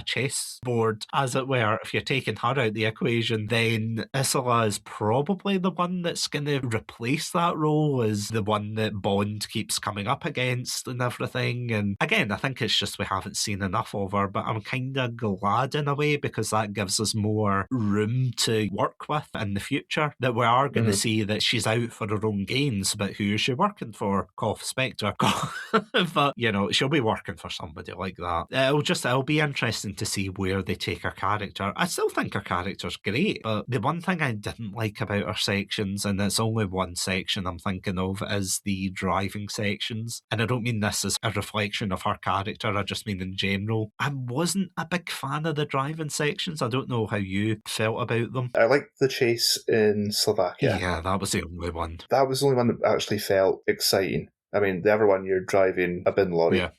chess board as it were, if you're taking her out the equation, then Isola is probably the one that's going to replace that role as the one that Bond keeps coming up against and everything. And again, I think it's just we haven't seen enough of her, but I'm kind of glad in a way, because that gives us more room to work with in the future, that we are going to see that she's out for her own gains, but who is she working for? Cough, Spectre. But, she'll be working for somebody like that. It'll be interesting to see where they take her character. I still think her character's great, but the one thing I didn't like about her sections, and it's only one section I'm thinking of, is the driving sections. And I don't mean this as a reflection of her character, I just mean in general. I wasn't a big fan of the driving sections. I don't know how you felt about them. I liked the chase in Slovakia. Yeah, that was the only one. That was the only one that actually felt exciting. I mean, the other one, you're driving a bin lorry. Yeah.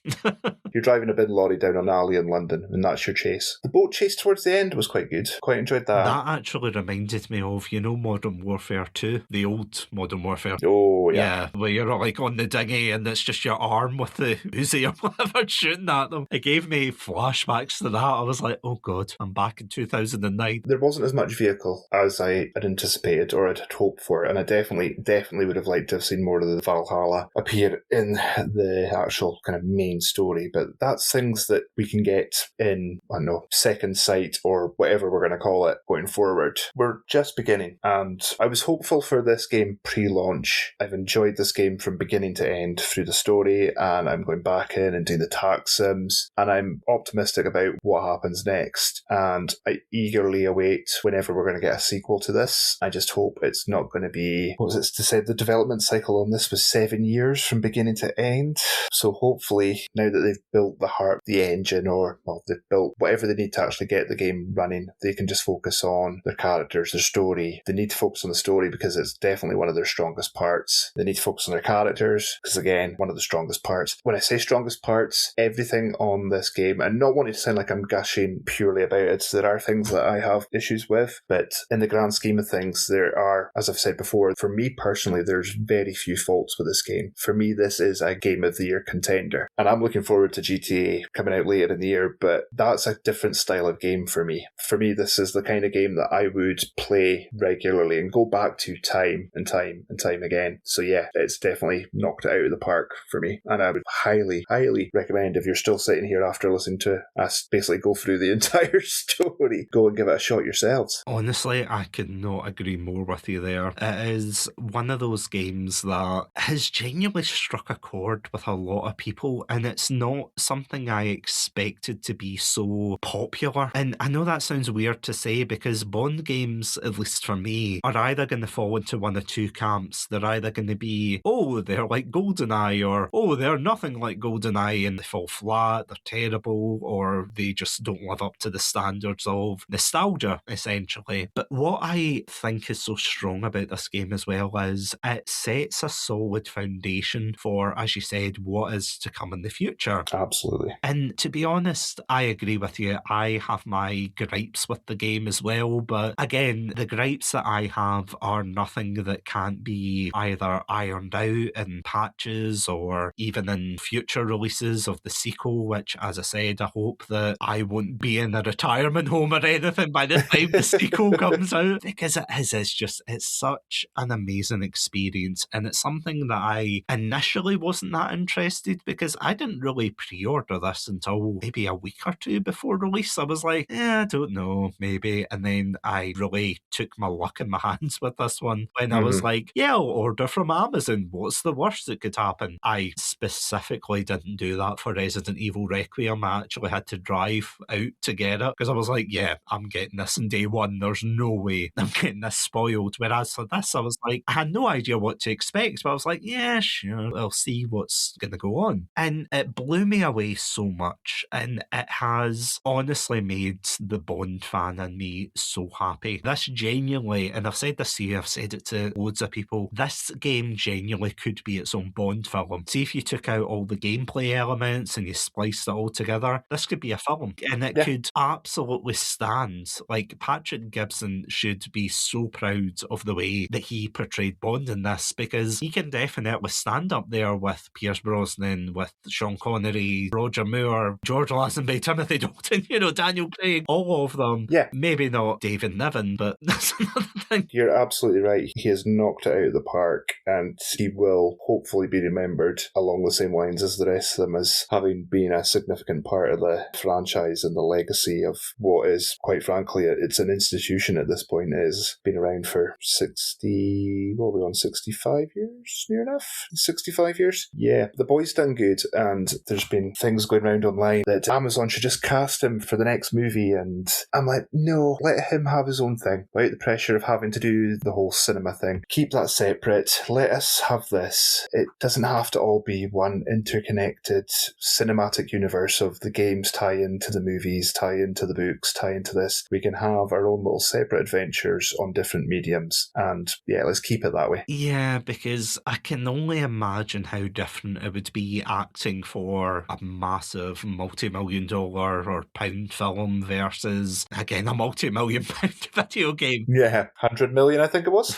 You're driving a bin lorry down an alley in London, and that's your chase. The boat chase towards the end was quite good. Quite enjoyed that. That actually reminded me of, Modern Warfare 2, the old Modern Warfare. Oh, yeah. Yeah, where you're like on the dinghy and it's just your arm with the Uzi or whatever shooting at them. It gave me flashbacks to that. I was like, oh God, I'm back in 2009. There wasn't as much vehicle as I had anticipated or had hoped for, and I definitely would have liked to have seen more of the Valhalla appear appear in the actual kind of main story, but that's things that we can get in, I don't know, second sight or whatever we're going to call it going forward. We're just beginning, and I was hopeful for this game pre-launch. I've enjoyed this game from beginning to end through the story, and I'm going back in and doing the tax sims, and I'm optimistic about what happens next, and I eagerly await whenever we're going to get a sequel to this. I just hope it's not going to be, what was it to say, the development cycle on this was 7 years from beginning to end, so hopefully now that they've built the heart, the engine, or well, they've built whatever they need to actually get the game running, they can just focus on their characters, their story. They need to focus on the story because it's definitely one of their strongest parts. They need to focus on their characters because, again, one of the strongest parts. When I say strongest parts, everything on this game, and not wanting to sound like I'm gushing purely about it, there are things that I have issues with, but in the grand scheme of things, there are, as I've said before, for me personally, there's very few faults with this game. For me, this is a Game of the Year contender, and I'm looking forward to GTA coming out later in the year, but that's a different style of game for me. For me, this is the kind of game that I would play regularly and go back to time and time and time again. So yeah, it's definitely knocked it out of the park for me, and I would highly, highly recommend, if you're still sitting here after listening to us basically go through the entire story, go and give it a shot yourselves. Honestly, I could not agree more with you there. It is one of those games that has genuinely struck a chord with a lot of people, and it's not something I expected to be so popular. And I know that sounds weird to say, because Bond games, at least for me, are either going to fall into one of two camps. They're either going to be, oh, they're like GoldenEye, or oh, they're nothing like GoldenEye, and they fall flat, they're terrible, or they just don't live up to the standards of nostalgia, essentially. But what I think is so strong about this game as well is it sets a solid foundation for, as you said, what is to come in the future. Absolutely. And to be honest, I agree with you. I have my gripes with the game as well, but again, the gripes that I have are nothing that can't be either ironed out in patches or even in future releases of the sequel, which, as I said, I hope that I won't be in a retirement home or anything by the time the sequel comes out, because it's such an amazing experience, and it's something that I initially wasn't that interested, because I didn't really pre-order this until maybe a week or two before release. I was like, I don't know, maybe, and then I really took my luck in my hands with this one when I was like, yeah, I'll order from Amazon, what's the worst that could happen? I specifically didn't do that for Resident Evil Requiem. I actually had to drive out to get it, because I was like, yeah, I'm getting this in day one, there's no way I'm getting this spoiled. Whereas for this, I was like, I had no idea what to expect, but I was like, yeah, sure, I'll see what's going to go on. And it blew me away so much, and it has honestly made the Bond fan in me so happy. This genuinely, and I've said this to you, I've said it to loads of people, this game genuinely could be its own Bond film. See, if you took out all the gameplay elements and you spliced it all together, this could be a film, and it could absolutely stand. Like, Patrick Gibson should be so proud of the way that he portrayed Bond in this, because he can definitely stand up there with Pierce Brosnan, with Sean Connery, Roger Moore, George Lazenby, Timothy Dalton, Daniel Craig, all of them. Yeah. Maybe not David Niven, but that's another thing. You're absolutely right. He has knocked it out of the park, and he will hopefully be remembered along the same lines as the rest of them, as having been a significant part of the franchise and the legacy of what is, quite frankly, it's an institution at this point. It has been around for 65 years, near enough? 65 years? Yeah. The boy's done good, and there's been things going around online that Amazon should just cast him for the next movie, and I'm like, no, let him have his own thing, without the pressure of having to do the whole cinema thing. Keep that separate. Let us have this. It doesn't have to all be one interconnected cinematic universe of the games tie into the movies, tie into the books, tie into this. We can have our own little separate adventures on different mediums, and yeah, let's keep it that way. Yeah, because I can only imagine how different it would be acting for a massive multi-million-dollar or pound film versus, again, a multi-million-pound video game. Yeah, 100 million I think it was.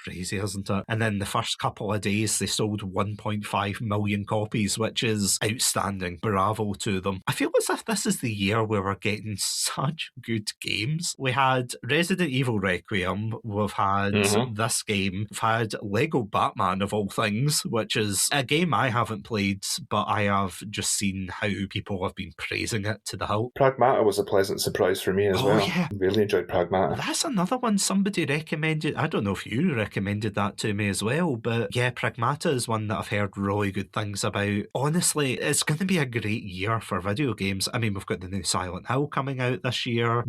Crazy, isn't it? And then the first couple of days, they sold 1.5 million copies, which is outstanding. Bravo to them. I feel as if this is the year where we're getting such good games. We had Resident Evil Requiem, we've had this game, we've had Lego Batman of all things, which is a game I haven't played, but I have just seen how people have been praising it to the hilt. Pragmata was a pleasant surprise for me as well. Yeah. Really enjoyed Pragmata. That's another one somebody recommended. I don't know if you recommended that to me as well, but yeah, Pragmata is one that I've heard really good things about. Honestly, it's going to be a great year for video games. I mean, we've got the new Silent Hill coming out this year.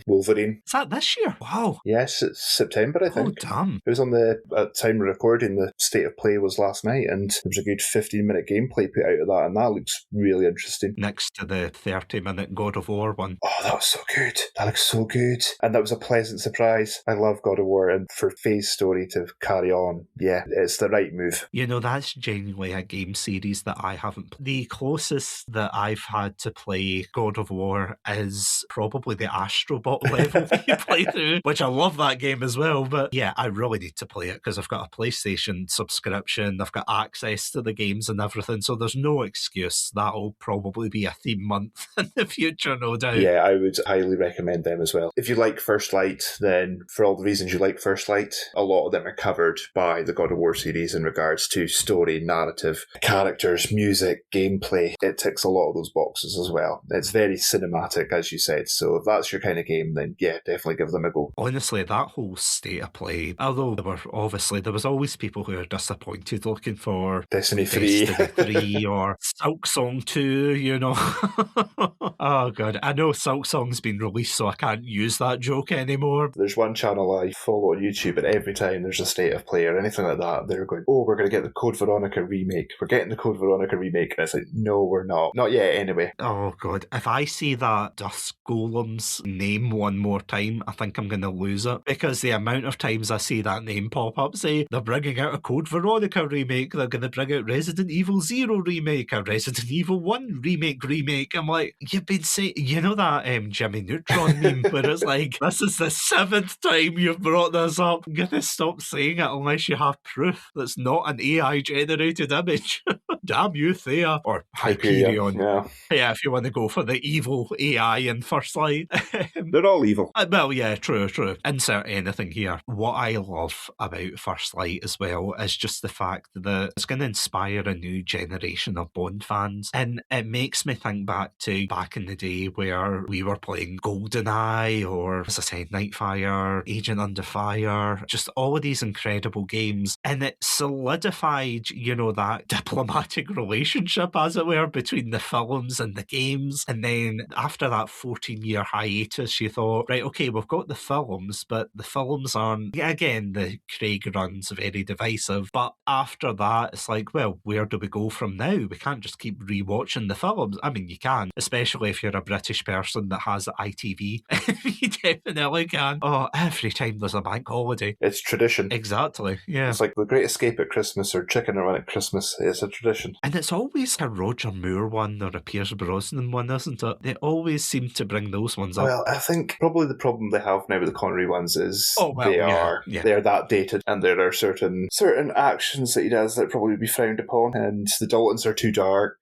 Wolverine. Is that this year? Wow. Yes, it's September, I think. Oh, damn. It was on the time of recording, the state of play was last night, and there was a good 15-minute gameplay put out of that, and that looks really interesting. Next to the 30-minute God of War one. Oh, that was so good. That looks so good. And that was a pleasant surprise. I love God of War, and for Faye's story to carry on, yeah, it's the right move. You know, that's genuinely a game series that I haven't. The closest that I've had to play God of War is probably the Astrobot level that you play through, which I love that game as well. But yeah, I really need to play it because I've got a PlayStation subscription, I've got access to the games and everything, so there's no excuse. That'll probably be a theme month in the future, no doubt. Yeah, I would highly recommend them as well. If you like First Light, then for all the reasons you like First Light, a lot of them are covered by the God of War series in regards to story, narrative, characters, music, gameplay. It ticks a lot of those boxes as well. It's very cinematic, as you said, so if that's your kind of game, then yeah, definitely give them a go. Honestly, that whole state of play, although there was always people who are disappointed looking for Destiny 3 or Silk Song 2, you know. Oh god, I know Silk Song's been released, so I can't use that joke anymore. There's one channel I follow on YouTube, and every time there's a state of play or anything like that, they're going, oh, we're going to get the Code Veronica remake. We're getting the Code Veronica remake. And it's like, no, we're not. Not yet, anyway. Oh god, if I see that Dusk Golem's name one more time, I think I'm going to lose it. Because the amount of times I see that name pop up, say, they're bringing out a Code Veronica remake, they're going to bring out Resident Evil 0 remake, a Resident Evil 1 remake. I'm like, you've been saying, you know that Jimmy Neutron meme where it's like, this is the 7th time you've brought this up. I'm going to stop saying it unless you have proof that's not an AI generated image. Damn you, Thea. Or Hyperion. Yeah, if you want to go for the evil AI in First Light. They're all evil. Well, yeah, true. Insert anything here. What I love about First Light as well is just the fact that it's going to inspire a new generation of Bond fans. And it makes me think back in the day where we were playing GoldenEye or, as I said, Nightfire, Agent Under Fire, just all of these incredible games. And it solidified, you know, that diplomatic relationship, as it were, between the films and the games. And then after that 14-year hiatus, you thought, right, okay, we've got the films, but the films aren't, again, the Craig run's very divisive. But after that, it's like, well, where do we go from now? We can't just keep rewatching the films. I mean, you can, especially if you're a British person that has ITV. You definitely can. Oh, every time there's a bank holiday. It's tradition. Exactly, yeah. It's like The Great Escape at Christmas or Chicken Run at Christmas. It's a tradition. And it's always a Roger Moore one or a Pierce Brosnan one, isn't it? They always seem to bring those ones up. Well, I think probably the problem they have now with the Connery ones is they're that dated, and there are certain actions that he does that probably would be frowned upon, and the Daltons are too dark.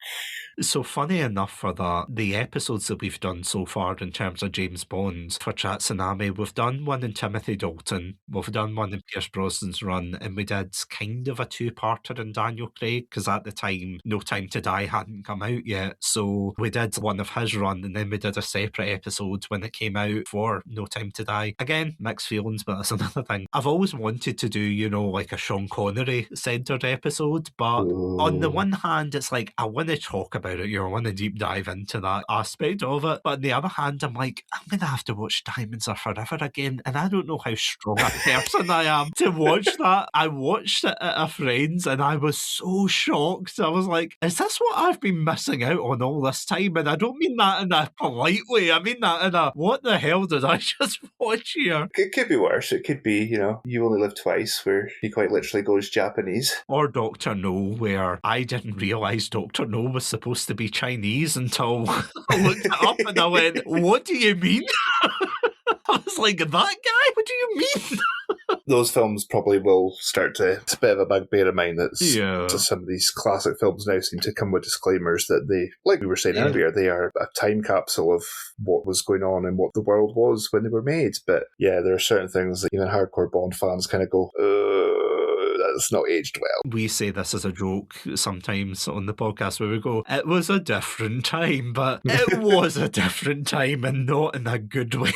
So funny enough for that, the episodes that we've done so far in terms of James Bond for Chatsunami, we've done one in Timothy Dalton, we've done one in Pierce Brosnan's run, and we did kind of a two-parter in Daniel Craig, because at the time, No Time to Die hadn't come out yet, so we did one of his run, and then we did a separate episode when it came out for No Time to Die. Again, mixed feelings, but that's another thing. I've always wanted to do, you know, like a Sean Connery-centred episode, but on the one hand, it's like, I want to talk about it, you know, I want to deep dive into that aspect of it, but on the other hand, I'm like, I'm going to have to watch Diamonds Are Forever again, and I don't know how strong a person I am to watch that. I watched it at a friend's, and I was so shocked. I was like, is this what I've been missing out on all this time? And I don't mean that in a polite way, I mean that in a, what the hell did I just watch here? It could be worse. It could be, you know, You Only Live Twice, where he quite literally goes Japanese. Or Dr. No, where I didn't realise Dr. No was supposed to be Chinese until I looked it up and I went, what do you mean? I was like, that guy? What do you mean? those films probably will start to... It's a bit of a bugbear of mine that Yeah. some of these classic films now seem to come with disclaimers that they, like we were saying earlier, they are a time capsule of what was going on and what the world was when they were made. But yeah, there are certain things that even hardcore Bond fans kind of go, that's not aged well. We say this as a joke sometimes on the podcast where we go, it was a different time, but it was a different time and not in a good way.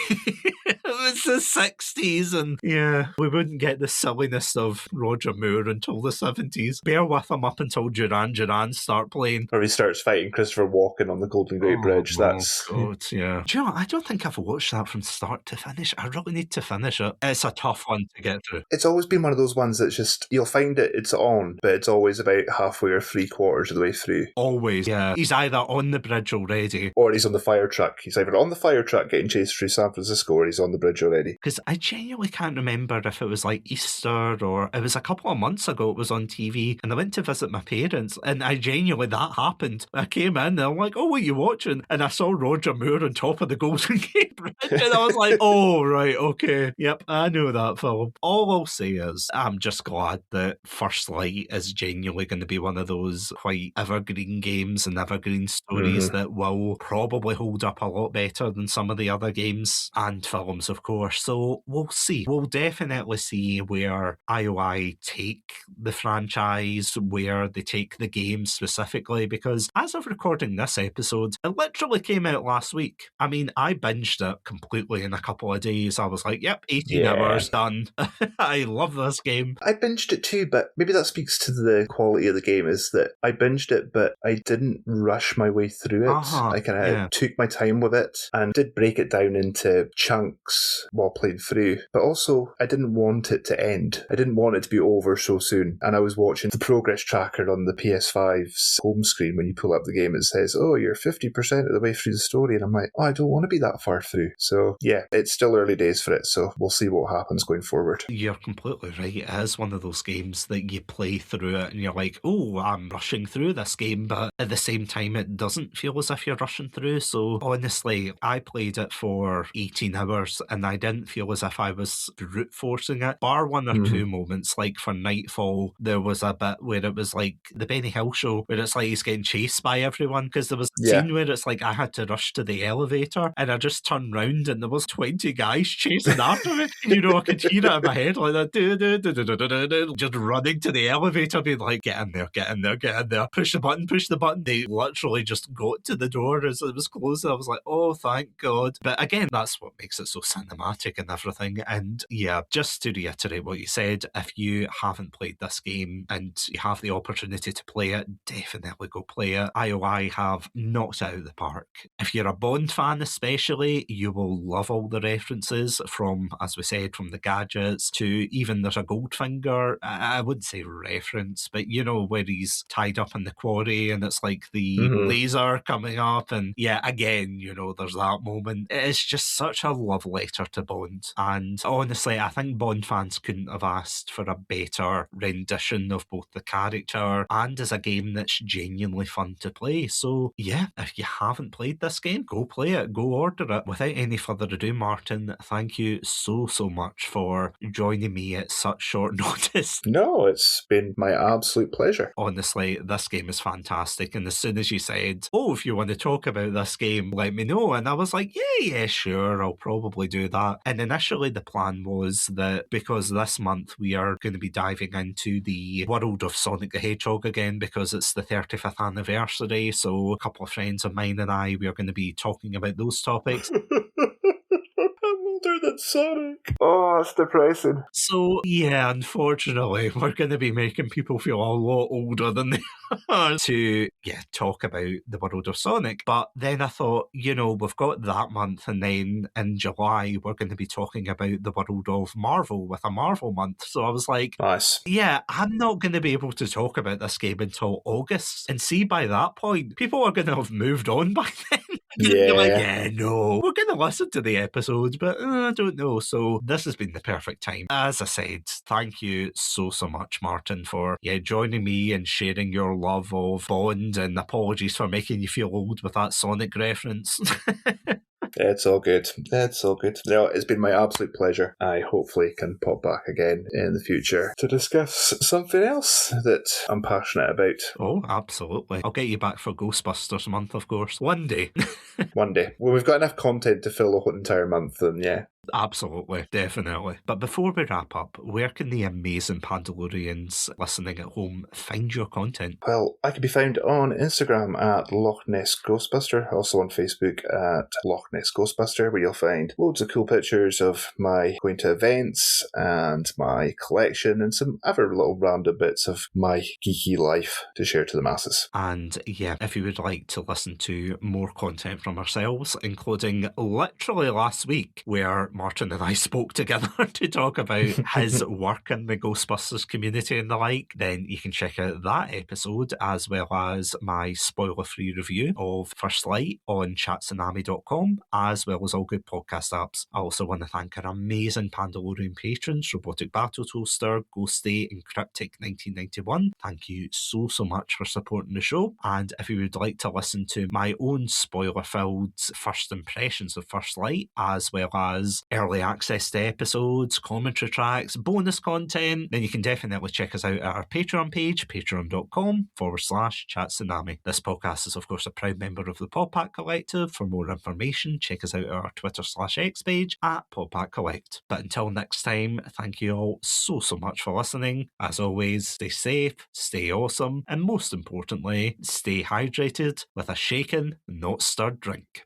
It was the 60s, and yeah, we wouldn't get the silliness of Roger Moore until the 70s. Bear with him up until Duran start playing. Or he starts fighting Christopher Walken on the Golden Gate Bridge. That's... God, yeah. Do you know, I don't think I've watched that from start to finish. I really need to finish it. It's a tough one to get through. It's always been one of those ones that's just, you'll find it's on, but it's always about halfway or 3/4 of the way through. Always, yeah. He's either on the bridge already, or he's on the fire truck. He's either on the fire truck getting chased through San Francisco, or he's on the bridge already. Because I genuinely can't remember if it was like Easter or it was a couple of months ago it was on TV, and I went to visit my parents, and I genuinely, that happened. I came in and I'm like, oh, what are you watching? And I saw Roger Moore on top of the Golden Gate Bridge, and I was like, oh, right, okay. Yep, I know that film. All I'll say is I'm just glad that First Light is genuinely going to be one of those quite evergreen games and evergreen stories that will probably hold up a lot better than some of the other games and films, of course. So we'll see. We'll definitely see where IOI take the franchise, where they take the game specifically, because as of recording this episode, it literally came out last week. I mean, I binged it completely in a couple of days. I was like, yep, 18 hours done. I love this game. I binged it too, but maybe that speaks to the quality of the game, is that I binged it, but I didn't rush my way through it. I kind of took my time with it and did break it down into chunks while playing through. But also, I didn't want it to end. I didn't want it to be over so soon. And I was watching the progress tracker on the PS5's home screen. When you pull up the game, it says, oh, you're 50% of the way through the story. And I'm like, oh, I don't want to be that far through. So yeah, it's still early days for it. So we'll see what happens going forward. You're completely right. It is one of those games that you play through it and you're like, oh, I'm rushing through this game. But at the same time, it doesn't feel as if you're rushing through. So honestly, I played it for 18 hours and I didn't feel as if I was brute forcing it, bar one or two moments. Like for Nightfall, there was a bit where it was like the Benny Hill show where it's like he's getting chased by everyone, because there was a scene where it's like I had to rush to the elevator and I just turned round and there was 20 guys chasing after me. You know, I could hear it in my head like that, just running to the elevator being like, get in there, get in there, get in there, push the button, push the button. They literally just got to the door as it was closing. I was like, oh, thank God. But again, that's what makes it so cinematic and everything. And yeah, just to reiterate what you said, if you haven't played this game and you have the opportunity to play it, definitely go play it. IOI have knocked it out of the park. If you're a Bond fan especially, you will love all the references from, as we said, from the gadgets to even there's a Goldfinger, I wouldn't say reference, but you know, where he's tied up in the quarry and it's like the laser coming up, and yeah, again, you know, there's that moment. It's just such a love letter to Bond, and honestly, I think Bond fans couldn't have asked for a better rendition of both the character and as a game that's genuinely fun to play. So yeah, if you haven't played this game, go play it, go order it. Without any further ado, Martin, thank you so much for joining me at such short notice. No, it's been my absolute pleasure. Honestly, this game is fantastic, and as soon as you said, oh, if you want to talk about this game, let me know, and I was like, yeah, sure, I'll probably do that. And initially the plan was that because this month we are going to be diving into the world of Sonic the Hedgehog again, because it's the 35th anniversary, so a couple of friends of mine and I, we are going to be talking about those topics. I'm older than Sonic. Oh, that's depressing. So, yeah, unfortunately, we're going to be making people feel a lot older than they are to, talk about the world of Sonic. But then I thought, you know, we've got that month, and then in July, we're going to be talking about the world of Marvel with a Marvel month. So I was like, nice. Yeah, I'm not going to be able to talk about this game until August. And see, by that point, people are going to have moved on by then. Yeah. Like, no, we're going to listen to the episodes, but I don't know. So this has been the perfect time. As I said, thank you so much, Martin, for joining me and sharing your love of Bond, and apologies for making you feel old with that Sonic reference. It's all good. It's all good. No, it's been my absolute pleasure. I hopefully can pop back again in the future to discuss something else that I'm passionate about. Oh, absolutely. I'll get you back for Ghostbusters month, of course. One day. One day. When we've got enough content to fill the whole entire month, then yeah. Absolutely, definitely. But before we wrap up, where can the amazing Pandalorians listening at home find your content? Well, I can be found on Instagram at Loch Ness Ghostbuster, also on Facebook at Loch Ness Ghostbuster, where you'll find loads of cool pictures of my going to events and my collection and some other little random bits of my geeky life to share to the masses. And yeah, if you would like to listen to more content from ourselves, including literally last week, where Martin and I spoke together to talk about his work in the Ghostbusters community and the like, then you can check out that episode as well as my spoiler-free review of First Light on Chatsunami.com, as well as all good podcast apps. I also want to thank our amazing Pandalorian patrons, Robotic Battle Toaster, Ghostie, and Cryptic1991. Thank you so much for supporting the show. And if you would like to listen to my own spoiler-filled first impressions of First Light, as well as early access to episodes, commentary tracks, bonus content, then you can definitely check us out at our Patreon page, patreon.com/Chatsunami. This podcast is, of course, a proud member of the Podpack Collective. For more information, check us out at our Twitter/X page at Podpack Collect. But until next time, thank you all so much for listening. As always, stay safe, stay awesome, and most importantly, stay hydrated with a shaken, not stirred drink.